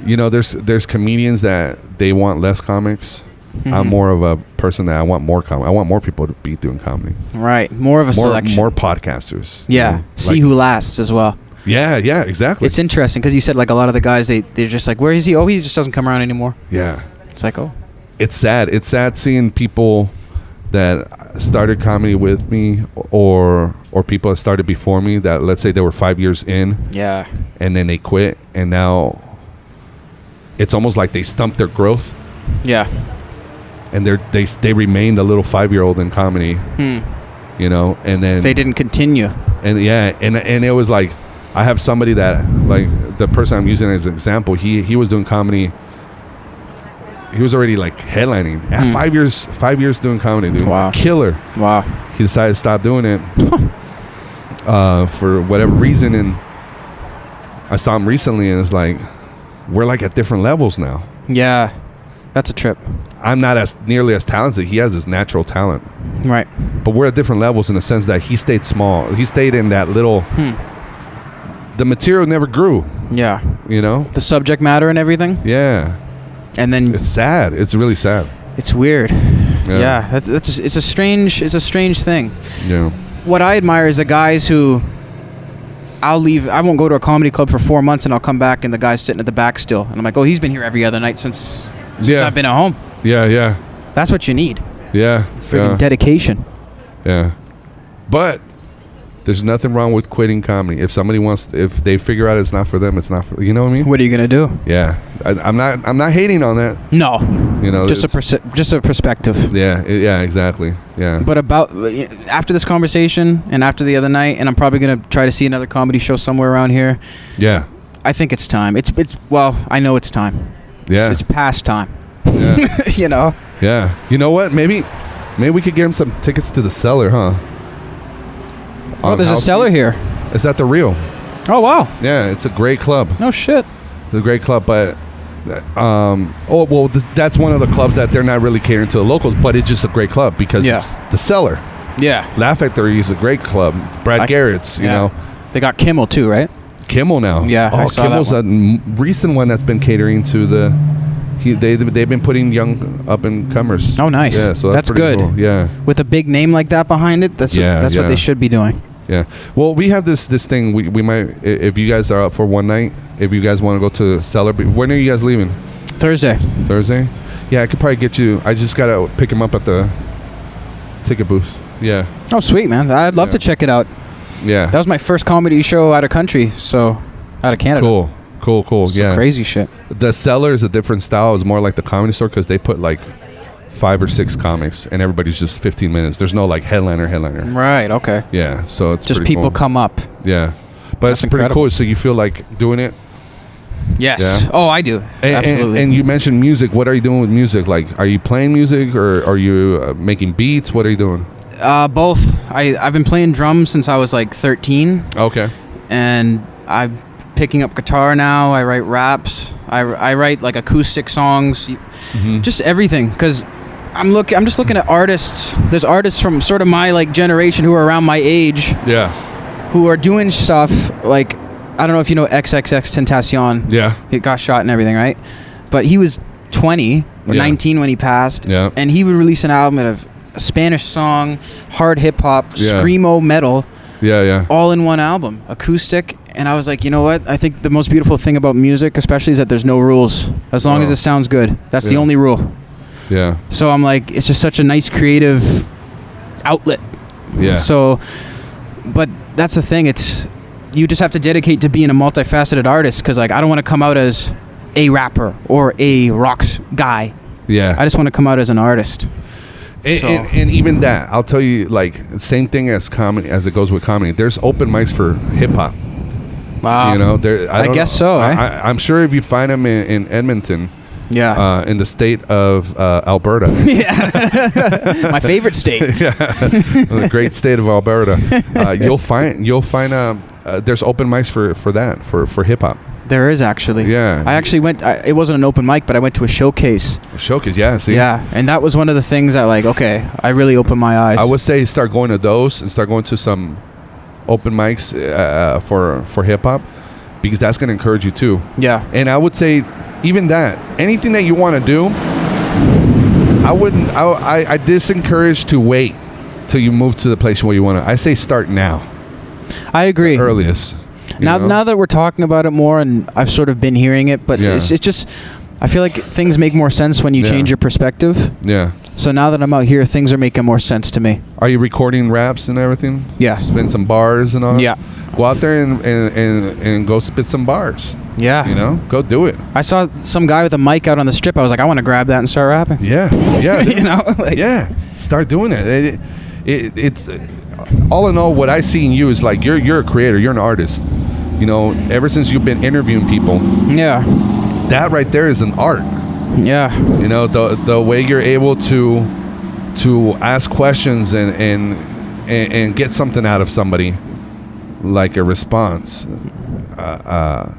there's comedians that they want less comics. I'm more of a person that I want more comedy. I want more people to be doing comedy. Right. More of a selection. More podcasters. Yeah. See who lasts as well. Yeah, exactly. It's interesting because you said like a lot of the guys they're just like, where is he? Oh, he just doesn't come around anymore. Yeah. It's like, oh. It's sad. It's sad seeing people that started comedy with me or people that started before me that, let's say, they were 5 years in. Yeah. And then they quit, and now it's almost like they stumped their growth. Yeah. And they remained a little 5-year-old in comedy. And then they didn't continue. And and it was like, I have somebody that, like, the person I'm using as an example, he was doing comedy. He was already like headlining at 5 years doing comedy, dude. Wow. Killer. Wow. He decided to stop doing it for whatever reason, and I saw him recently, and it's like, we're like at different levels now. Yeah. That's a trip. I'm not nearly as talented. He has this natural talent. Right. But we're at different levels in the sense that he stayed small. He stayed in that little... The material never grew. Yeah. The subject matter and everything. Yeah. And then it's sad. It's really sad. It's weird. Yeah. It's a strange thing. Yeah. What I admire is the guys who I'll leave. I won't go to a comedy club for 4 months, and I'll come back, and the guy's sitting at the back still, and I'm like, oh, he's been here every other night since I've been at home. Yeah. That's what you need. Yeah. Freaking dedication. Yeah. But there's nothing wrong with quitting comedy. If they figure out it's not for them, it's not for, you know what I mean? What are you gonna do? Yeah, I'm not hating on that. No, just a perspective. Yeah, exactly. Yeah. But after this conversation and after the other night, and I'm probably gonna try to see another comedy show somewhere around here. Yeah. I think it's time. I know it's time. Yeah. It's past time. Yeah. Yeah. You know what? Maybe we could get him some tickets to the Cellar, huh? Oh, there's a Cellar here. It's at the Rio. Oh, wow. Yeah, it's a great club. No shit. It's a great club, but that's one of the clubs that they're not really catering to the locals, but it's just a great club because it's the Cellar. Yeah. Laugh Factory is a great club. Brad Garrett's, you know. They got Kimmel too, right? Kimmel now. Yeah, I saw Kimmel's that one. a recent one that's been catering to they've been putting young up and comers. Oh, nice. Yeah, so that's good. Cool. Yeah, with a big name like that behind it, that's what they should be doing. Yeah. Well, we have this thing. We might, if you guys are up for one night, if you guys want to go to Cellar. When are you guys leaving? Thursday. Yeah, I could probably get you. I just gotta pick him up at the ticket booth. Yeah. Oh, sweet, man. I'd love to check it out. Yeah. That was my first comedy show out of country, so out of Canada. Cool. So yeah. crazy shit. The Cellar is a different style. It's more like the Comedy Store because they put like 5 or 6 comics and everybody's just 15 minutes. There's no like headliner. Right. Okay. Yeah. So it's just pretty people cool. come up. Yeah. But That's it's pretty incredible. cool. So you feel like doing it? Yes. Yeah. Oh, I do. Absolutely. And you mentioned music. What are you doing with music? Like, are you playing music or are you making beats? What are you doing? Both. I've been playing drums since I was like 13. Okay. And I'm picking up guitar now. I write raps. I write like acoustic songs. Just everything. Because I'm just looking at artists. There's artists from sort of my like generation who are around my age. Yeah. Who are doing stuff like, I don't know if you know XXXTentacion. Yeah. He got shot and everything, right? But he was 20 or 19 when he passed. Yeah. And he would release an album of a Spanish song, hard hip hop, screamo metal. Yeah. All in one album, acoustic. And I was like, you know what? I think the most beautiful thing about music, especially, is that there's no rules. As long as it sounds good. That's the only rule. Yeah. So I'm like, it's just such a nice creative outlet. Yeah. So, but that's the thing. You just have to dedicate to being a multifaceted artist, because like I don't want to come out as a rapper or a rock guy. Yeah. I just want to come out as an artist. And even that, I'll tell you, like, same thing as comedy, as it goes with comedy. There's open mics for hip hop. Wow. You know, I guess so. I'm sure if you find them in Edmonton, in the state of Alberta. Yeah. My favorite state. Yeah. The great state of Alberta. You'll find there's open mics for that, for hip hop. There is actually. Yeah. I actually went, it wasn't an open mic, but I went to a showcase. Yeah, see? Yeah, and that was one of the things that like, okay, I really opened my eyes. I would say start going to those and start going to some open mics for hip hop, because that's going to encourage you too. Yeah. And I would say even that, anything that you want to do, I disencourage to wait till you move to the place where you want to. I say start now. I agree. Earliest. Now that we're talking about it more, and I've sort of been hearing it, but it's just, I feel like things make more sense when you change your perspective. Yeah. So now that I'm out here, things are making more sense to me. Are you recording raps and everything? Yeah. Spin some bars and all? Yeah. Go out there and go spit some bars. Yeah. You know? Go do it. I saw some guy with a mic out on the strip. I was like, I want to grab that and start rapping. Yeah. You know? Like, yeah. Start doing it. It's all in all, what I see in you is like you're a creator. You're an artist. You know, ever since you've been interviewing people. Yeah. That right there is an art. Yeah. You know, the way you're able to ask questions and get something out of somebody, like a response.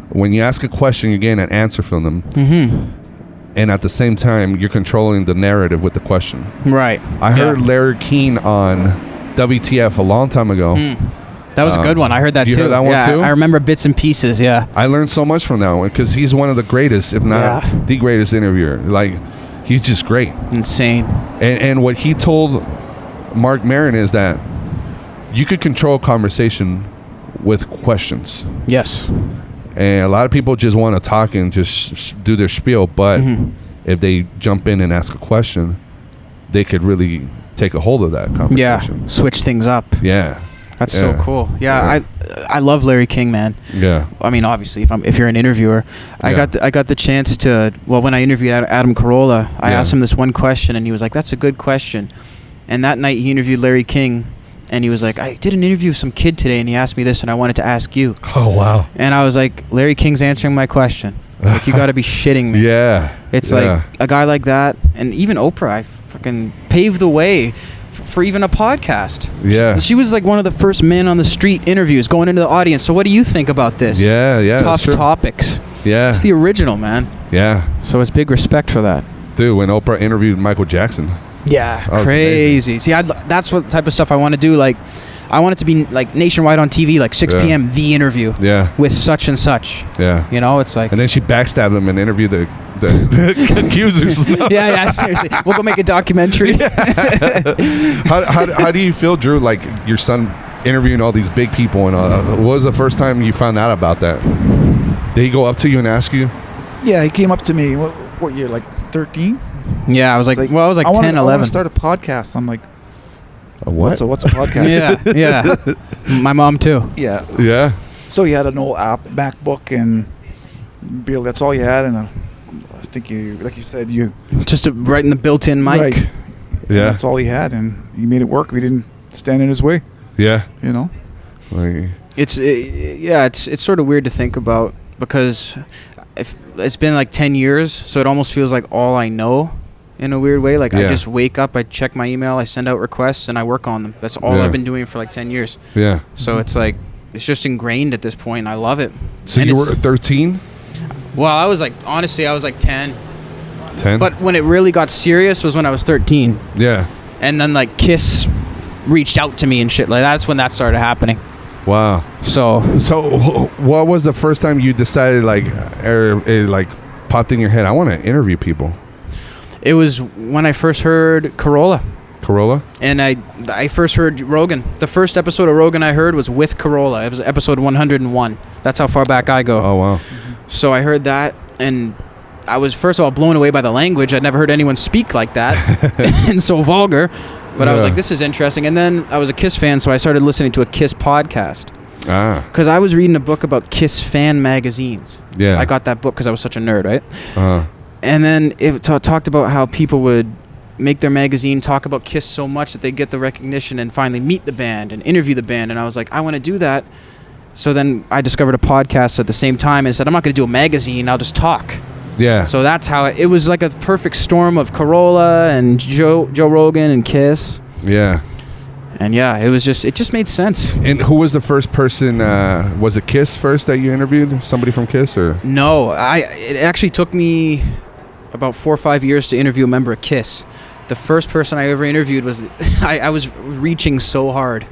When you ask a question, you're getting an answer from them. Mm-hmm. And at the same time, you're controlling the narrative with the question. Right. I heard Larry King on WTF a long time ago. That was a good one. I heard that too. You heard that one too? I remember bits and pieces, yeah. I learned so much from that one because he's one of the greatest, if not the greatest interviewer. Like, he's just great. Insane. And what he told Mark Maron is that you could control a conversation with questions. Yes. And a lot of people just want to talk and just do their spiel, but if they jump in and ask a question, they could really take a hold of that conversation. Yeah, switch things up. Yeah. That's so cool. Yeah, I love Larry King, man. Yeah. I mean, obviously, if you're an interviewer, I got the chance to. Well, when I interviewed Adam Carolla, I asked him this one question, and he was like, "That's a good question." And that night, he interviewed Larry King, and he was like, "I did an interview with some kid today, and he asked me this, and I wanted to ask you." Oh wow. And I was like, "Larry King's answering my question." Like, you got to be shitting me. Yeah. It's like a guy like that, and even Oprah, I fucking paved the way for even a podcast. Yeah. She was like one of the first men on the street interviews going into the audience. So what do you think about this? Yeah. Tough topics. Yeah. It's the original, man. Yeah. So it's big respect for that. Dude, when Oprah interviewed Michael Jackson. Yeah. Crazy. See, that's what type of stuff I want to do. Like, I want it to be like nationwide on TV, like 6 p.m. The interview. Yeah. With such and such. Yeah. You know, it's like. And then she backstabbed them and interviewed the accusers. Yeah, seriously. We'll go make a documentary. How do you feel, Drew? Like, your son interviewing all these big people and all that. What was the first time you found out about that? Did he go up to you and ask you? Yeah, he came up to me. What year? Like 13? Yeah, I was like, I was like 10, 11. I want to start a podcast. I'm like, a what? What's a podcast? yeah. My mom too. Yeah. Yeah. So he had an old MacBook and Bill, that's all you had, and I think like you said, just right in the built-in mic. Right. Yeah. And that's all he had, and he made it work. We didn't stand in his way. Yeah. You know. Like, It's sort of weird to think about because it's been like 10 years, so it almost feels like all I know in a weird way. Like I just wake up, I check my email, I send out requests, and I work on them. That's all I've been doing for like 10 years. Yeah. So it's like it's just ingrained at this point, and I love it. So and you were 13? Well, I was like 10. 10? But when it really got serious was when I was 13. Yeah. And then like Kiss reached out to me and shit. Like that's when that started happening. Wow. So what was the first time you decided like popped in your head, I want to interview people? It was when I first heard Corolla. And I first heard Rogan. The first episode of Rogan I heard was with Corolla. It was episode 101. That's how far back I go. Oh, wow. So I heard that, and I was, first of all, blown away by the language. I'd never heard anyone speak like that and so vulgar. But I was like, this is interesting. And then I was a Kiss fan, so I started listening to a Kiss podcast. Because I was reading a book about Kiss fan magazines. Yeah. I got that book because I was such a nerd, right? Uh-huh. And then it talked about how people would make their magazine talk about Kiss so much that they get the recognition and finally meet the band and interview the band. And I was like, I want to do that. So then I discovered a podcast at the same time and said, I'm not going to do a magazine. I'll just talk. Yeah. So that's how it was like a perfect storm of Corolla and Joe Rogan and Kiss. Yeah. And yeah, it just made sense. And who was the first person? Was it Kiss first that you interviewed? Somebody from Kiss or? No, it actually took me about 4 or 5 years to interview a member of Kiss. The first person I ever interviewed was, I was reaching so hard.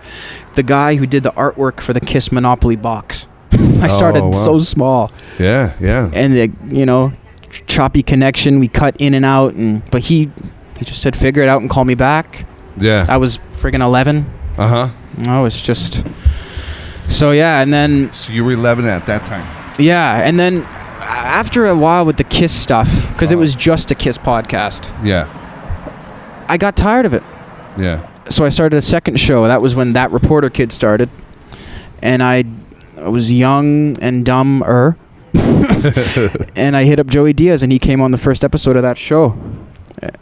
The guy who did the artwork for the Kiss Monopoly box. I started so small. Yeah, yeah. And choppy connection. We cut in and out, but he just said, figure it out and call me back. Yeah. I was friggin' 11. Uh-huh. Oh, it's just... So, yeah, and then... So you were 11 at that time? Yeah, and then after a while with the Kiss stuff, because it was just a Kiss podcast. Yeah. I got tired of it. Yeah. So I started a second show. That was when That Reporter Kid started. And I was young and dumber. And I hit up Joey Diaz, and he came on the first episode of that show.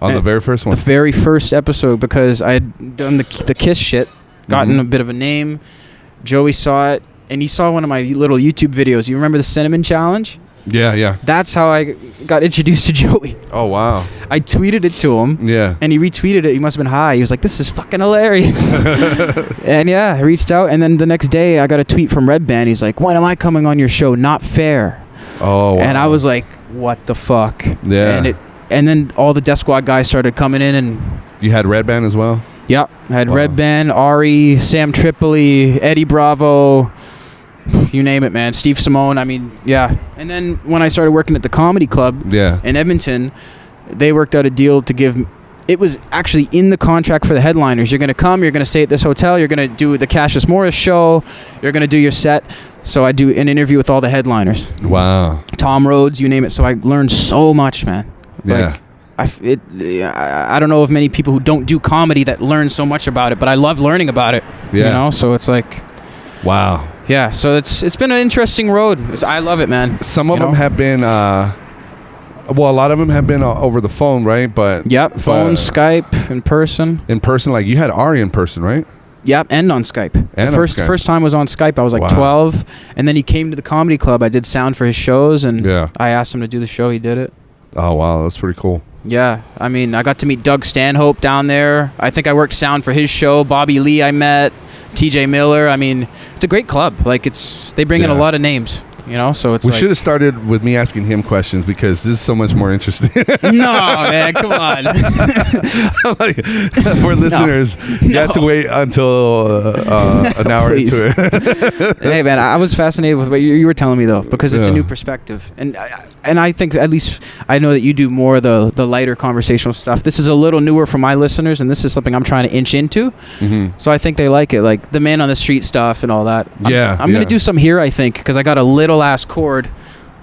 On the very first one? The very first episode, because I had done the Kiss shit, gotten a bit of a name. Joey saw it, and he saw one of my little YouTube videos. You remember the Cinnamon Challenge? Yeah, yeah. That's how I got introduced to Joey. Oh, wow. I tweeted it to him. Yeah. And he retweeted it. He must have been high. He was like, this is fucking hilarious. And yeah, I reached out. And then the next day, I got a tweet from Red Band. He's like, when am I coming on your show? Not fair. Oh, wow. And I was like, what the fuck? Yeah. And then all the Death Squad guys started coming in. And you had Red Band as well? Yep. I had Red Band, Ari, Sam Tripoli, Eddie Bravo. You name it, man. Steve Simone. I mean, yeah. And then when I started working at the Comedy Club in Edmonton, they worked out a deal to give... It was actually in the contract for the headliners. You're going to come, you're going to stay at this hotel, you're going to do the Cassius Morris show, you're going to do your set. So I do an interview with all the headliners. Wow. Tom Rhodes, you name it. So I learned so much, man. Yeah. I don't know of many people who don't do comedy that learn so much about it, but I love learning about it. Yeah. You know, so it's like... Wow. Yeah, so it's been an interesting road. I love it, man. Some of them have been, a lot of them have been over the phone, right? But phone, Skype, in person. In person, like you had Ari in person, right? Yep, and on Skype. The first time was on Skype. I was like 12, and then he came to the Comedy Club. I did sound for his shows, and I asked him to do the show. He did it. Oh, wow, that's pretty cool. Yeah, I mean, I got to meet Doug Stanhope down there. I think I worked sound for his show. Bobby Lee I met. TJ Miller. I mean, it's a great club. Like they bring in a lot of names. You know, so it's we should have started with me asking him questions because this is so much more interesting. No, man, come on. Like, for listeners, you have to wait until an hour into it. Hey, man, I was fascinated with what you were telling me though, because it's a new perspective, and I think at least I know that you do more of the lighter conversational stuff. This is a little newer for my listeners, and this is something I'm trying to inch into. Mm-hmm. So I think they like it, like the man on the street stuff and all that. I'm gonna do some here, I think, because I got a little ass cord,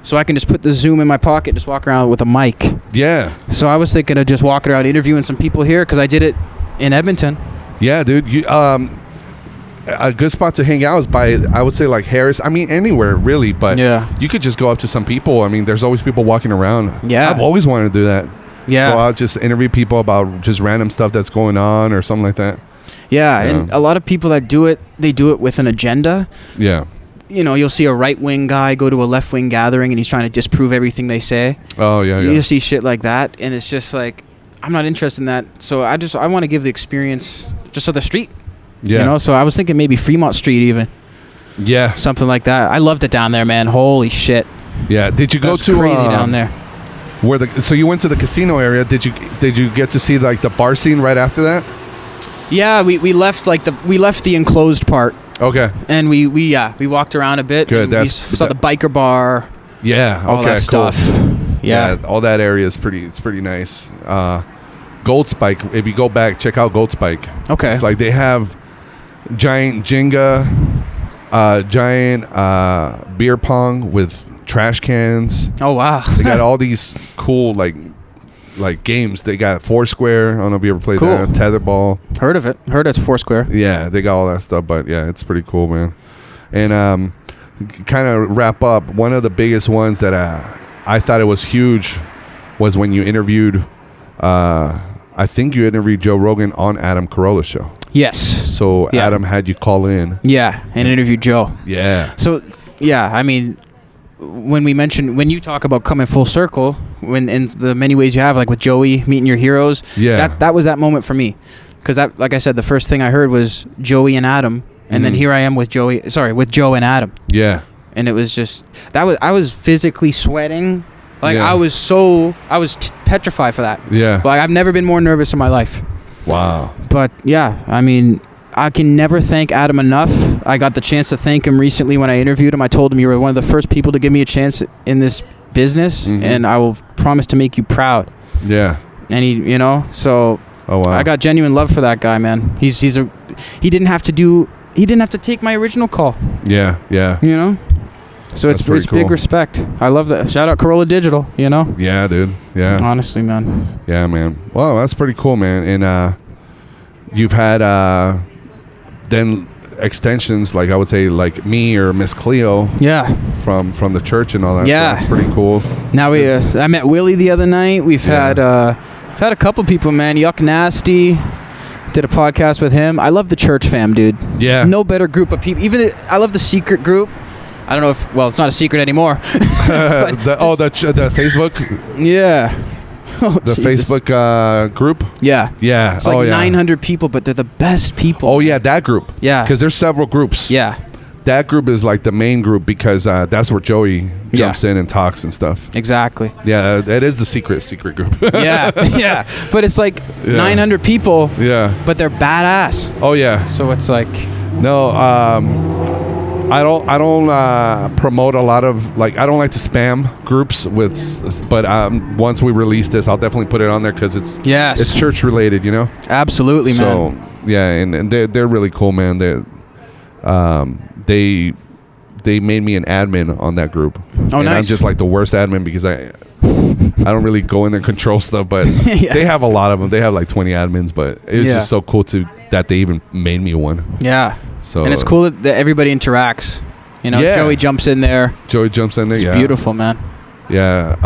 so I can just put the Zoom in my pocket, just walk around with a mic. Yeah. So I was thinking of just walking around interviewing some people here, because I did it in Edmonton. Yeah, dude. You a good spot to hang out is by, I would say, like Harris. I mean, anywhere really, but you could just go up to some people. I mean, there's always people walking around. Yeah. I've always wanted to do that. Yeah. Go out, just interview people about just random stuff that's going on or something like that. Yeah, and a lot of people that do it, they do it with an agenda. Yeah. You know, you'll see a right-wing guy go to a left-wing gathering and he's trying to disprove everything they say. Oh, yeah, yeah. You'll see shit like that, and it's just like, I'm not interested in that. So I want to give the experience just of the street. Yeah. You know, so I was thinking maybe Fremont Street even. Yeah. Something like that. I loved it down there, man. Holy shit. Yeah. Did you go to crazy down there? So you went to the casino area. Did you get to see like the bar scene right after that? Yeah, we left the enclosed part. Okay. And we walked around a bit. Good. We saw the biker bar. Yeah. All that stuff. Cool. Yeah. All that area is pretty nice. Gold Spike. If you go back, check out Gold Spike. Okay. It's like they have giant Jenga, giant beer pong with trash cans. Oh wow. They got all these cool like games. They got Foursquare. I don't know if you ever played that. Tetherball. Heard of it. Heard it's Foursquare. Yeah, they got all that stuff. But yeah, it's pretty cool, man. And kind of wrap up, one of the biggest ones that I thought it was huge was when you interviewed, I think you interviewed Joe Rogan on Adam Carolla's show. Yes. So Adam had you call in. Yeah, and interview Joe. Yeah. So, yeah, I mean, when you talk about coming full circle, when in the many ways you have, like with Joey meeting your heroes, that was that moment for me, because that, like I said, the first thing I heard was Joey and Adam, and then here I am with Joe and Adam. Yeah. And it was just I was physically sweating, like I was petrified for that. Yeah. Like I've never been more nervous in my life. Wow. But yeah, I mean, I can never thank Adam enough. I got the chance to thank him recently when I interviewed him. I told him you were one of the first people to give me a chance in this business, and I will promise to make you proud. Yeah. And he, you know, so I got genuine love for that guy, man. He didn't have to take my original call. Yeah, yeah. You know? So it's cool. Big respect. I love that. Shout out Corolla Digital, you know? Yeah, dude. Yeah. Honestly, man. Yeah, man. Well, that's pretty cool, man. And you've had then extensions, like I would say, like me or Miss Cleo. Yeah. From the church and all that. Yeah. So that's pretty cool. Now I met Willie the other night. We've had a couple people, man. Yuck Nasty. Did a podcast with him. I love the church fam, dude. Yeah. No better group of people. I love the secret group. I don't know if, well, it's not a secret anymore. The Facebook? Yeah. The Facebook group? Yeah. Yeah. It's like 900 people, but they're the best people. Oh, yeah, that group. Yeah. Because there's several groups. Yeah. That group is like the main group because that's where Joey jumps in and talks and stuff. Exactly. Yeah, that is the secret group. Yeah, yeah. But it's like 900 people. Yeah. But they're badass. Oh, yeah. So it's like... No, I don't promote a lot of, like, I don't like to spam groups but once we release this, I'll definitely put it on there because it's church related, you know? Absolutely, man. So, yeah, and they're really cool, man. They made me an admin on that group. Oh, and nice. I'm just like the worst admin because I don't really go in there and control stuff, but they have a lot of them. They have like 20 admins, but it was just so cool that they even made me one. Yeah. So, and it's cool that everybody interacts. You know, Joey jumps in there. It's beautiful, man. Yeah,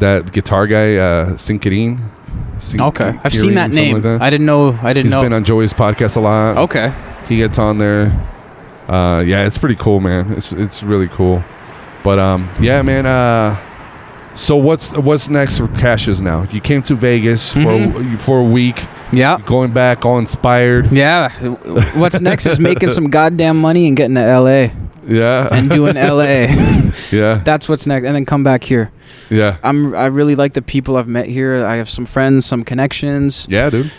that guitar guy, Sinkirin. Okay, I've seen that name. Like that. I didn't know. He's been on Joey's podcast a lot. Okay. He gets on there. Yeah, it's pretty cool, man. It's really cool. But yeah, man. So what's next for Cassius now? You came to Vegas for a week. Yeah. Going back all inspired. Yeah. What's next is making some goddamn money and getting to LA. Yeah. And doing LA. Yeah. That's what's next. And then come back here. Yeah. I really like the people I've met here. I have some friends, some connections. Yeah, dude.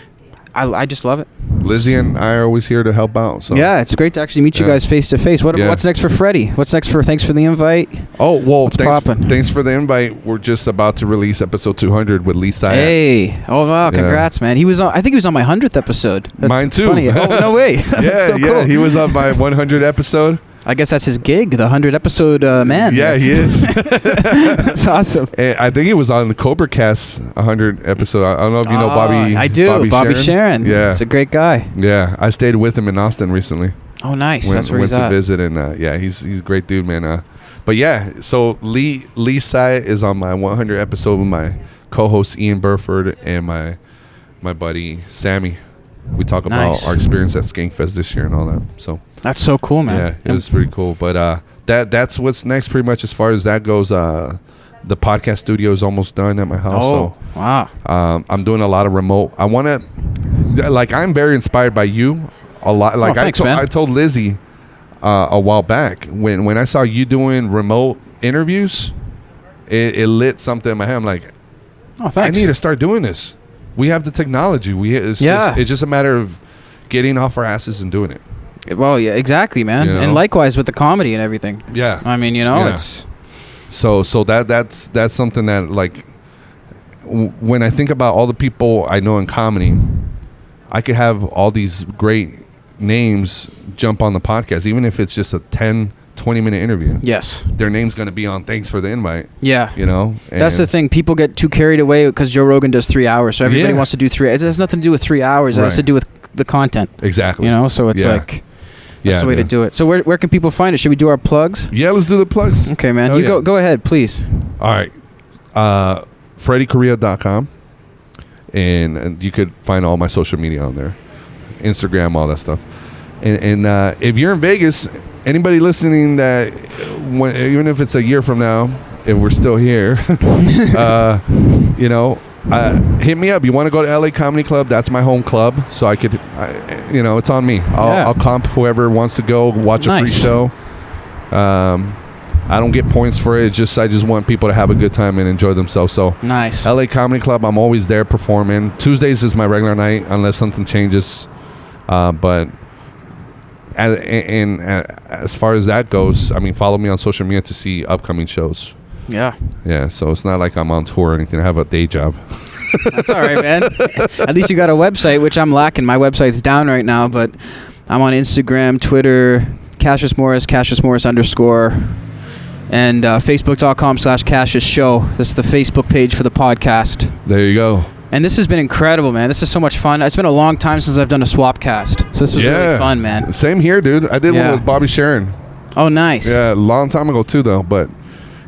I just love it. Lizzie and I are always here to help out. So. Yeah, it's great to actually meet you guys face to face. What's next for Freddy? What's next for Thanks for the Invite? Oh, well, poppin'? Thanks for the invite. We're just about to release episode 200 with Lee Syatt. Hey. Oh, wow. Congrats, man. I think he was on my 100th episode. Mine too. Funny. Oh, no way. Yeah, so cool. He was on my 100th episode. I guess that's his gig, the 100 episode man. Yeah, he is. That's awesome. And I think he was on the Cobra Cast 100 episode. I don't know if you know Bobby. I do. Bobby Sharon. Yeah. He's a great guy. Yeah. I stayed with him in Austin recently. Oh, nice. That's where he's at. Went to visit, and yeah, he's a great dude, man. But yeah, so Lee Syatt is on my 100 episode with my co-host Ian Burford and my buddy Sammy. We talk about our experience at Skankfest this year and all that. So that's so cool, man. Yeah, it was pretty cool. But that's what's next, pretty much as far as that goes. The podcast studio is almost done at my house. Oh, so, wow. I'm doing a lot of remote. I want to, I'm very inspired by you a lot. Like thanks, I told Lizzie a while back when I saw you doing remote interviews, it lit something in my head. I'm like, oh, thanks. I need to start doing this. We have the technology. It's just a matter of getting off our asses and doing it. Well, yeah, exactly, man. You know? And likewise with the comedy and everything. Yeah. I mean, it's so that's something that, like, when I think about all the people I know in comedy, I could have all these great names jump on the podcast, even if it's just a 10-20-minute interview. Yes. Their name's going to be on Thanks for the Invite. Yeah. That's the thing. People get too carried away because Joe Rogan does 3 hours. So everybody wants to do 3 hours. It has nothing to do with 3 hours. It has to do with the content. Exactly. So it's like, that's the way to do it. So where can people find it? Should we do our plugs? Yeah, let's do the plugs. Okay, man. Go ahead, please. All right. FreddyCorrea.com. And you could find all my social media on there. Instagram, all that stuff. And if you're in Vegas, anybody listening that, even if it's a year from now, if we're still here, hit me up. You want to go to LA Comedy Club? That's my home club. So I could, it's on me. I'll comp whoever wants to go watch a free show. I don't get points for it. I just want people to have a good time and enjoy themselves. So nice. LA Comedy Club, I'm always there performing. Tuesdays is my regular night unless something changes. But as far as that goes, I mean, follow me on social media to see upcoming shows. Yeah. Yeah. So it's not like I'm on tour or anything. I have a day job. That's all right, man. At least you got a website, which I'm lacking. My website's down right now, but I'm on Instagram, Twitter, Cassius Morris _, and Facebook.com/Cassius Show. This is the Facebook page for the podcast. There you go. And this has been incredible, man. This is so much fun. It's been a long time since I've done a SwapCast. So this was really fun, man. Same here, dude. I did one with Bobby Sharon. Oh, nice. Yeah, a long time ago, too, though. But,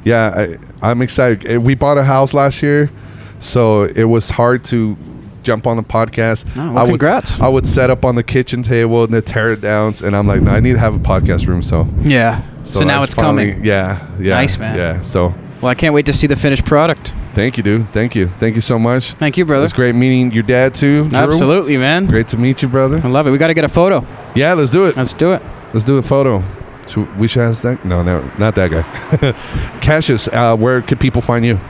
yeah, I'm excited. We bought a house last year, so it was hard to jump on the podcast. Oh, well, congrats. I would set up on the kitchen table and then tear it down. And I'm like, no, I need to have a podcast room. So yeah. So now it's coming. Yeah. Nice, man. Yeah. So. Well, I can't wait to see the finished product. Thank you, dude. Thank you so much. Thank you, brother. It was great meeting your dad, too, Drew. Absolutely, man. Great to meet you, brother. I love it. We got to get a photo. Yeah, let's do it. Let's do it. Let's do a photo. So we should ask that? No, not that guy. Cassius, where could people find you?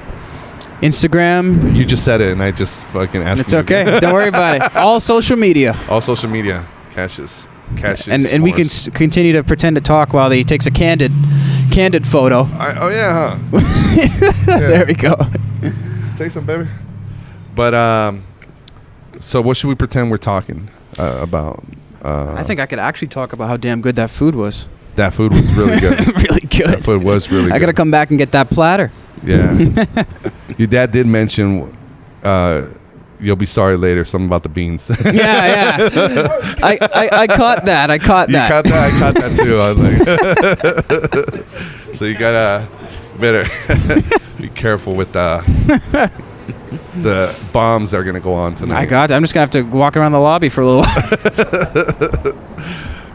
Instagram. You just said it, and I just fucking asked you. It's okay. Don't worry about it. All social media. All social media. Cassius. And we can continue to pretend to talk while he takes a candid photo. Huh? There we go. Take some, baby. But so what should we pretend we're talking about? I think I could actually talk about how damn good that food was. That food was really good. Really good. That food was really good. I gotta come back and get that platter. Yeah. Your dad did mention you'll be sorry later, something about the beans. Yeah. I caught that. You caught that? I caught that too. I was like, so you gotta better be careful with the bombs that are gonna go on tonight. I got that. I'm just gonna have to walk around the lobby for a little while.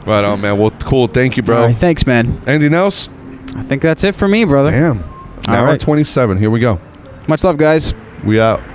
Right on, man. Well, cool. Thank you, bro. All right, thanks, man. Anything else? I think that's it for me, brother. Damn. Now right. 27. Here we go. Much love, guys. We out.